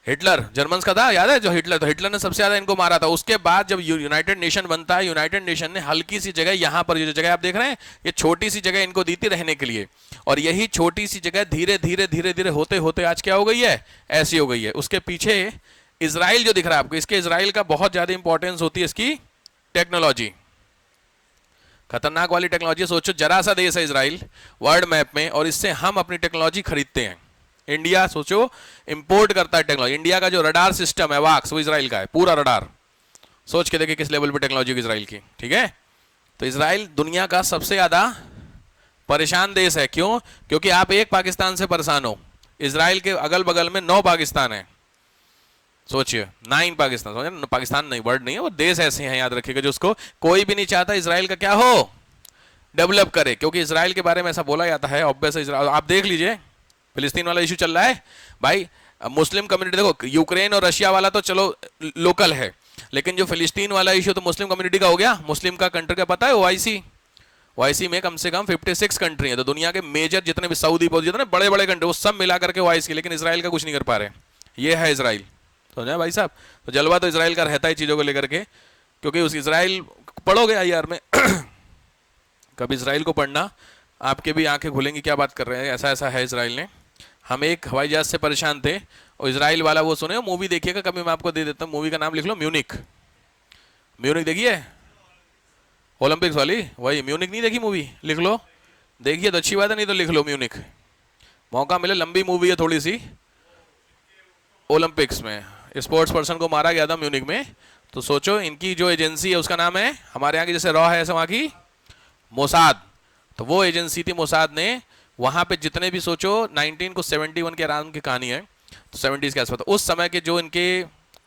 हिटलर, जर्मन्स का था, याद है जो हिटलर, तो हिटलर ने सबसे ज्यादा इनको मारा था। उसके बाद जब यूनाइटेड नेशन बनता है, यूनाइटेड नेशन ने हल्की सी जगह यहां पर, जो जगह आप देख रहे हैं, ये छोटी सी जगह इनको दी थी रहने के लिए, और यही छोटी सी जगह धीरे धीरे धीरे धीरे होते होते आज क्या हो गई है, ऐसी हो गई है। उसके पीछे इजराइल जो दिख रहा है आपको, इसके इजराइल का बहुत ज्यादा इंपॉर्टेंस होती है इसकी टेक्नोलॉजी, खतरनाक वाली टेक्नोलॉजी। सोचो जरा सा देश है इजराइल वर्ल्ड मैप में, और इससे हम अपनी टेक्नोलॉजी खरीदते हैं। इंडिया सोचो इंपोर्ट करता है टेक्नोलॉजी, इंडिया का जो रडार सिस्टम है वाक्स, वो इजराइल का है, पूरा रडार। सोच के देखिए किस लेवल पे टेक्नोलॉजी की इजराइल की, ठीक है। तो इजराइल दुनिया का सबसे ज्यादा परेशान देश है। क्यों? क्योंकि आप एक पाकिस्तान से परेशान हो, इसराइल के अगल बगल में 9 पाकिस्तान है। सोचिए 9 पाकिस्तान, समझे? पाकिस्तान नहीं, वर्ड नहीं है वो, देश ऐसे हैं, याद रखिएगा, जो उसको कोई भी नहीं चाहता इसराइल का क्या हो, डेवलप करे। क्योंकि इसराइल के बारे में ऐसा बोला जाता है, ऑब्वियस इसराइल, आप देख लीजिए फिलिस्तीन वाला इशू चल रहा है भाई, मुस्लिम कम्युनिटी देखो, यूक्रेन और रशिया वाला तो चलो लोकल है, लेकिन जो फिलिस्तीन वाला इशू तो मुस्लिम कम्युनिटी का हो गया। मुस्लिम का कंट्री का पता है ओआईसी, ओआईसी में कम से कम 56 कंट्री है, तो दुनिया के मेजर जितने भी सऊदी जितने बड़े बड़े कंट्री वो सब मिला करके ओआईसी, लेकिन इसराइल का कुछ नहीं कर पा रहे। ये है इसराइल, समझे भाई साहब? तो जलवा तो इसराइल का रहता है चीज़ों को लेकर के, क्योंकि उस इसराइल पढ़ोगे आईआर में कभी इसराइल को पढ़ना, आपके भी आंखें खुलेंगी क्या बात कर रहे हैं, ऐसा ऐसा है इसराइल ने। हम एक हवाई जहाज से परेशान थे और इसराइल वाला, वो सुने मूवी देखिएगा कभी, मैं आपको दे देता हूँ, मूवी का नाम लिख लो, म्यूनिक। म्यूनिक देखिए, ओलंपिक्स वाली, वही म्यूनिक। नहीं देखी मूवी? लिख लो, देखिए तो अच्छी बात है, नहीं तो लिख लो म्यूनिक, मौका मिले, लंबी मूवी है थोड़ी सी। ओलंपिक्स में स्पोर्ट्स पर्सन को मारा गया था म्यूनिक में, तो सोचो इनकी जो एजेंसी है उसका नाम है, हमारे यहाँ की जैसे रॉ है ऐसे वहाँ की मोसाद, तो वो एजेंसी थी मोसाद ने, वहाँ पे जितने भी सोचो 1971 के अराउंड की कहानी है, तो 70s के आसपास, उस समय के जो इनके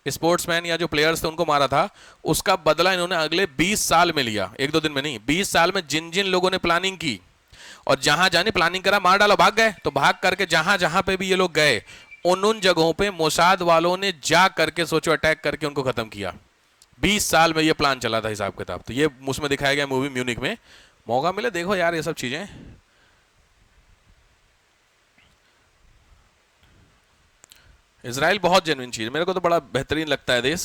स्पोर्ट्समैन या जो प्लेयर्स थे उनको मारा था, उसका बदला इन्होंने अगले 20 साल में लिया, एक दो दिन में नहीं, 20 साल में जिन जिन लोगों ने प्लानिंग की और जहां जाने प्लानिंग करा, मार डाला, भाग गए, तो भाग करके जहां जहां पे भी ये लोग गए उन जगहों पे मोसाद वालों ने जा करके सोचो अटैक करके उनको खत्म किया। 20 साल में ये प्लान चला था हिसाब किताब, तो ये उसमें दिखाया गया मूवी म्यूनिक में, मौका मिले देखो यार ये सब चीजें। इसराइल बहुत जेन्युइन चीज, मेरे को तो बड़ा बेहतरीन लगता है देश,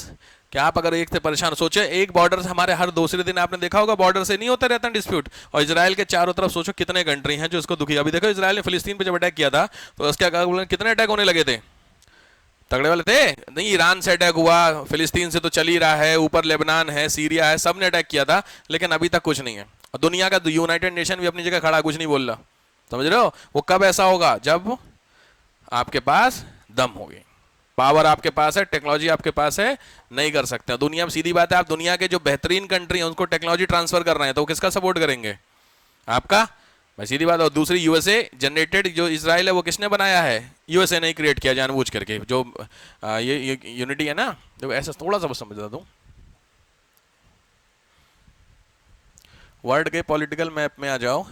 कि आप अगर एक से परेशान, सोचे एक बॉर्डर से हमारे हर दूसरे दिन आपने देखा होगा बॉर्डर से नहीं होता रहता डिस्प्यूट, और इसराइल के चारों तरफ सोचो कितने कंट्री हैं जो इसको दुखी। अभी देखो इसराइल ने फिलिस्तीन पे जब अटैक किया था तो उसके कितने अटैक होने लगे थे, तगड़े वाले थे नहीं, ईरान से अटैक हुआ, फिलिस्तीन से तो चल ही रहा है, ऊपर लेबनान है, सीरिया है, सब ने अटैक किया था, लेकिन अभी तक कुछ नहीं है। और दुनिया का यूनाइटेड नेशन भी अपनी जगह खड़ा, कुछ नहीं बोल रहा, समझ रहे हो? वो कब ऐसा होगा? जब आपके पास दम होगी, पावर आपके पास है, टेक्नोलॉजी आपके पास है, नहीं कर सकते। दुनिया में सीधी बात है, आप दुनिया के जो बेहतरीन कंट्री हैं उनको टेक्नोलॉजी ट्रांसफर कर रहे हैं, तो किसका सपोर्ट करेंगे? आपका, भाई सीधी बात है। और दूसरी यूएसए जनरेटेड जो इसराइल है वो किसने बनाया है? यूएसए ने ही क्रिएट किया जानबूझ करके, जो ये यूनिटी है ना, जब ऐसा थोड़ा सा समझता दूं, वर्ल्ड के पॉलिटिकल मैप में आ जाओ,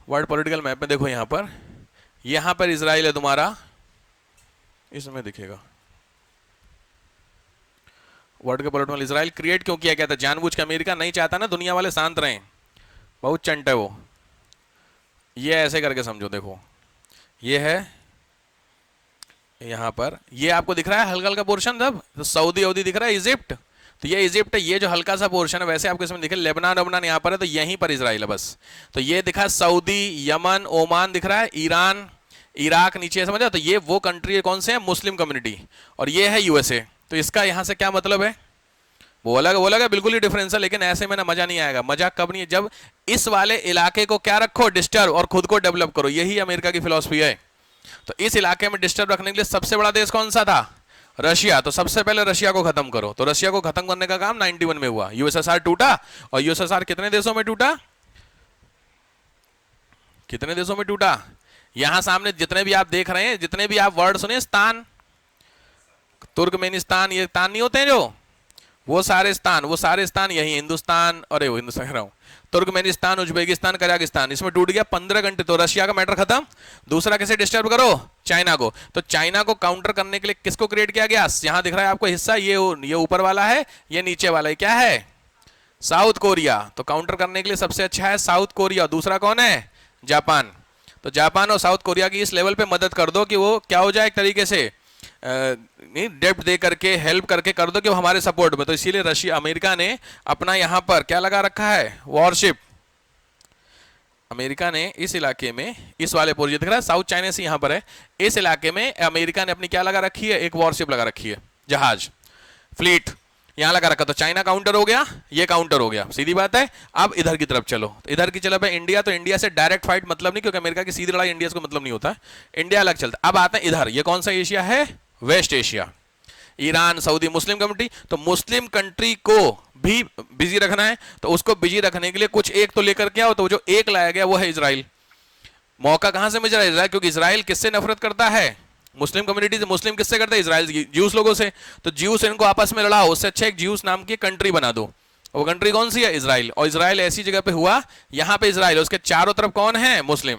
वर्ल्ड पॉलिटिकल मैप में देखो, यहां पर इसराइल है तुम्हारा, इसमें दिखेगा वर्ल्ड के पॉलिटिकल। इसराइल क्रिएट क्यों किया गया था? जानबूझ के, अमेरिका नहीं चाहता ना दुनिया वाले शांत रहें, बहुत चंट है वो। ये ऐसे करके समझो, देखो ये है यहां पर, ये आपको दिख रहा है हल्का हल्का पोर्शन, जब तो सऊदी अवधी दिख रहा है, इजिप्ट, तो ये इजिप्ट है, ये जो हल्का सा पोर्शन है, वैसे आपको इसमें दिखे लेबनान वबनान यहाँ पर है, तो यहीं पर इसराइल है बस। तो ये दिखा सऊदी, यमन, ओमान दिख रहा है, ईरान, इराक नीचे, समझा? तो ये वो कंट्री कौन से हैं? मुस्लिम कम्युनिटी, और ये है यूएसए। तो इसका यहां से क्या मतलब है? वो अलग है, बिल्कुल ही डिफरेंस है, लेकिन ऐसे में ना मजा नहीं आएगा। मजा कब नहीं है? जब इस वाले इलाके को क्या रखो, डिस्टर्ब, और खुद को डेवलप करो, यही अमेरिका की फिलॉसफी है। तो इस इलाके में डिस्टर्ब रखने के लिए सबसे बड़ा देश कौन सा था? रशिया। तो सबसे पहले रशिया को खत्म करो, तो रशिया को खत्म करने का काम 91 में हुआ, यूएसएसआर टूटा, और यूएसएसआर कितने देशों में टूटा? कितने देशों में टूटा? यहां सामने जितने भी आप देख रहे हैं, जितने भी आप वर्ड सुने, स्तान, तुर्कमेनिस्तान, ये तान नहीं होते हैं जो, वो सारे स्थान यही, हिंदुस्तान, अरे वो हिंदुस्तान कह रहा हूं, तुर्कमेनिस्तान, उज्बेकिस्तान, कजाकिस्तान, इसमें टूट गया 15 घंटे। तो रशिया का मैटर खत्म। दूसरा कैसे डिस्टर्ब करो? चाइना को। तो चाइना को काउंटर करने के लिए किसको क्रिएट किया गया? यहां दिख रहा है आपको हिस्सा, ये ऊपर वाला है, ये नीचे वाला है, क्या है? South Korea. तो काउंटर करने के लिए सबसे अच्छा है साउथ कोरिया। दूसरा कौन है? जापान। तो जापान और साउथ कोरिया की इस लेवल पे मदद कर दो कि वो क्या हो जाए, एक तरीके से डेप्ट दे करके, हेल्प करके कर दो कि वो हमारे सपोर्ट में। तो इसीलिए रशिया, अमेरिका ने अपना यहां पर क्या लगा रखा है? वॉरशिप। अमेरिका ने इस इलाके में, इस वाले पोर्शन दिख रहा है, साउथ चाइना सी यहां पर है, इस इलाके में अमेरिका ने अपनी क्या लगा रखी है? एक वॉरशिप लगा रखी है, जहाज, फ्लीट यहां लगा रखा। तो चाइना काउंटर हो गया, ये काउंटर हो गया, सीधी बात है। अब इधर की तरफ चलो, इधर की चलो इंडिया। तो इंडिया से डायरेक्ट फाइट मतलब नहीं, क्योंकि अमेरिका की सीधी लड़ाई इंडिया को मतलब नहीं होता है, इंडिया अलग चलता। अब आते हैं इधर, ये कौन सा एशिया है? West Asia. Iran, Saudi, Muslim community. तो मुस्लिम कंट्री को भी बिजी रखना है, तो उसको बिजी रखने के लिए कुछ एक तो लेकर के आओ। तो जो एक लाया गया वो है इजराइल। मौका कहां से मिल रहा है? इजराइल। क्योंकि इजराइल किससे नफरत करता है? मुस्लिम कम्युनिटी से। मुस्लिम किससे करते हैं? इजराइल, ज्यूस लोगों से। तो ज्यूस इनको आपस में लड़ाओ, उससे अच्छा एक ज्यूस नाम की कंट्री बना दो। वो कंट्री कौन सी है? इजराइल। और इजराइल ऐसी जगह पे हुआ, यहां पे इजराइल, उसके चारों तरफ कौन है? मुस्लिम।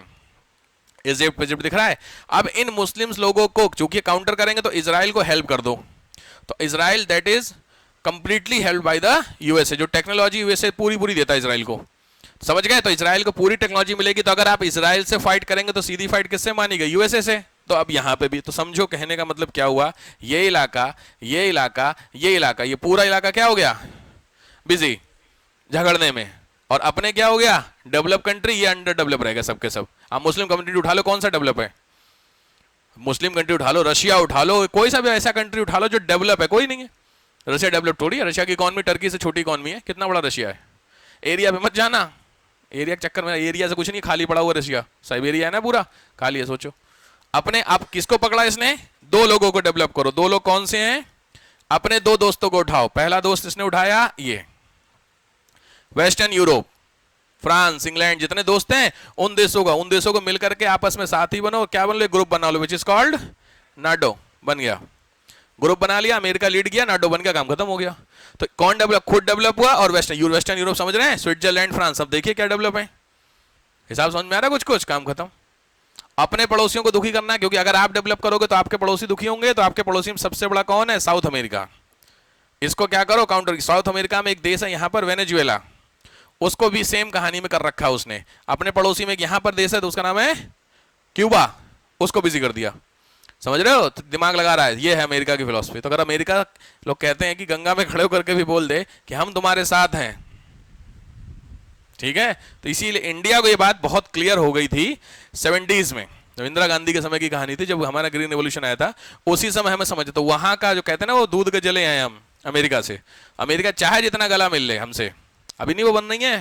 इजिप्ट दिख रहा है। अब इन मुस्लिम्स लोगों को चूंकि काउंटर करेंगे तो इजराइल को हेल्प कर दो। तो Israel that is completely help by the USA. जो टेक्नोलॉजी यूएसए पूरी पूरी देता है इजराइल को, समझ गए? तो इजराइल को पूरी टेक्नोलॉजी मिलेगी। तो अगर आप इजराइल से फाइट करेंगे तो सीधी फाइट किससे मानी गई? यूएसए से। तो अब यहां पे भी तो समझो, कहने का मतलब क्या हुआ? ये इलाका, ये इलाका, ये इलाका, ये पूरा इलाका क्या हो गया? बिजी झगड़ने में। और अपने क्या हो गया? डेवलप कंट्री, ये अंडर डेवलप रहेगा सबके सब। आप मुस्लिम कम्युनिटी उठा लो, कौन सा डेवलप है? मुस्लिम कंट्री उठा लो, रशिया उठा लो, कोई सा भी ऐसा कंट्री उठा लो जो डेवलप है, कोई नहीं है। रशिया डेवलप थोड़ी है। रशिया की इकॉनमी टर्की से छोटी इकॉनमी है। कितना बड़ा रशिया है? एरिया पे मत जाना, एरिया के चक्कर में, एरिया से कुछ नहीं, खाली पड़ा हुआ रशिया। साइबेरिया है ना, पूरा खाली है। सोचो अपने आप किसको पकड़ा इसने? दो लोगों को डेवलप करो। दो लोग कौन से हैं? अपने दो दोस्तों को उठाओ। पहला दोस्त इसने उठाया ये वेस्टर्न यूरोप, फ्रांस, इंग्लैंड, जितने दोस्त हैं उन देशों को मिलकर के आपस में साथी बनो। क्या बन लो? ग्रुप बना लो, विच इज कॉल्ड नाटो। बन गया, ग्रुप बना लिया, अमेरिका लीड किया, नाटो बन गया, काम खत्म हो गया। तो कौन डेवलप? खुद डेवलप हुआ और वेस्टर्न यूरोप समझ रहे हैं? स्विट्जरलैंड, फ्रांस, सब देखिए क्या डेवलप है। हिसाब समझ में आ रहा है? कुछ कुछ, काम खत्म। अपने पड़ोसियों को दुखी करना है, क्योंकि अगर आप डेवलप करोगे तो आपके पड़ोसी दुखी होंगे। तो आपके पड़ोसी में सबसे बड़ा कौन है? South America. इसको क्या करो? काउंटर। साउथ अमेरिका में एक देश है यहां पर, वेनेजुएला, उसको भी सेम कहानी में कर रखा है उसने। अपने पड़ोसी में एक यहां पर देश है, तो उसका नाम है क्यूबा, उसको बिजी कर दिया। समझ रहे हो? तो दिमाग लगा रहा है। ये है अमेरिका की फिलॉसफी। तो अगर अमेरिका, लोग कहते हैं कि गंगा में खड़े होकर के भी बोल दे कि हम तुम्हारे साथ हैं, ठीक है? तो इसीलिए इंडिया को ये बात बहुत क्लियर हो गई थी 70s में, जब इंदिरा गांधी के समय की कहानी थी, जब हमारा ग्रीन रेवोल्यूशन आया था, उसी समय हमें समझ। तो वहां का जो कहते हैं ना, वो दूध के जले आए हम अमेरिका से। अमेरिका चाहे जितना गला मिल ले हमसे, अभी नहीं वो बंद नहीं है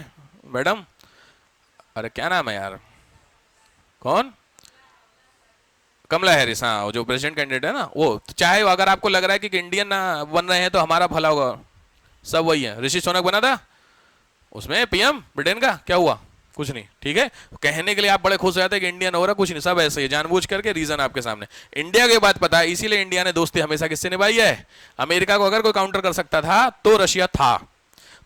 मैडम, अरे क्या नाम है यार, कौन? कमला हैरिस, हाँ, वो जो प्रेसिडेंट कैंडिडेट है ना, वो तो चाहे अगर आपको लग रहा है कि इंडियन बन रहे हैं तो हमारा भला होगा, सब वही है। ऋषि सुनक बना था उसमें पीएम ब्रिटेन का, क्या हुआ? कुछ नहीं, ठीक है? कहने के लिए आप बड़े खुश हो जाते हैं कि इंडियन हो रहा, कुछ नहीं, सब ऐसे ही जानबूझ करके, रीजन आपके सामने। इंडिया की बात पता है, इसीलिए इंडिया ने दोस्ती हमेशा किससे निभाई है? अमेरिका को अगर कोई काउंटर कर सकता था तो रशिया था।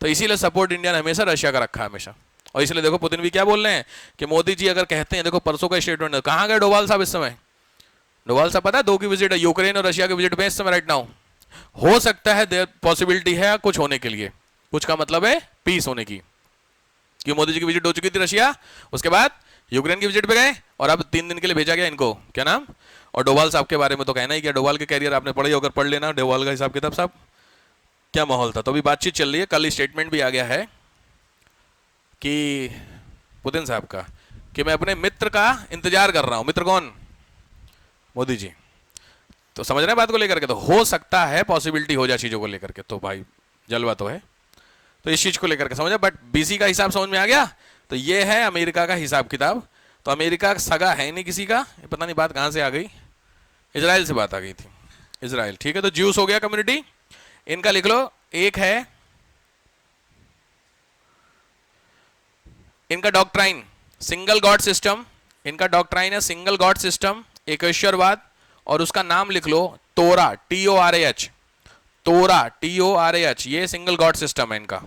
तो इसीलिए सपोर्ट इंडिया ने हमेशा रशिया का रखा है हमेशा। और इसलिए देखो पुतिन भी क्या बोल रहे हैं कि मोदी जी अगर कहते हैं, देखो परसों का स्टेटमेंट, कहां गए डोभाल साहब इस समय? डोभाल साहब पता है 2 की विजिट है, यूक्रेन और रशिया की विजिट पे इस समय राइट नाउ। हो सकता है देयर पॉसिबिलिटी है कुछ होने के लिए, कुछ का मतलब है पीस होने की, कि मोदी जी की विजिट हो चुकी थी रशिया, उसके बाद यूक्रेन की विजिट पे गए और अब 3 दिन के लिए भेजा गया इनको, क्या नाम? और डोभाल साहब के बारे में तो कहना ही क्या, डोभाल के कैरियर आपने पढ़े होकर पढ़ लेना, डोभाल का हिसाब किताब साहब क्या माहौल था। तो अभी बातचीत चल रही है, कल स्टेटमेंट भी आ गया है कि पुतिन साहब का, कि मैं अपने मित्र का इंतजार कर रहा हूं। मित्र कौन? मोदी जी। तो समझ रहे हैं बात को लेकर के? तो हो सकता है पॉसिबिलिटी हो जाए चीजों को लेकर के, तो भाई जलवा तो है। तो इस चीज को लेकर के समझे, बट बीसी का हिसाब समझ में आ गया। तो ये है अमेरिका का हिसाब किताब। तो अमेरिका सगा है नहीं किसी का, पता नहीं बात कहां से आ गई, इजराइल से बात आ गई थी, इजराइल, ठीक है? तो ज्यूस हो गया कम्युनिटी, इनका लिख लो। एक है इनका डॉक्ट्राइन सिंगल गॉड सिस्टम, इनका डॉक्ट्राइन है सिंगल गॉड सिस्टम, एकेश्वरवाद, और उसका नाम लिख लो तोरा, TORAH, तोरा, TORAH, ये सिंगल गॉड सिस्टम है इनका।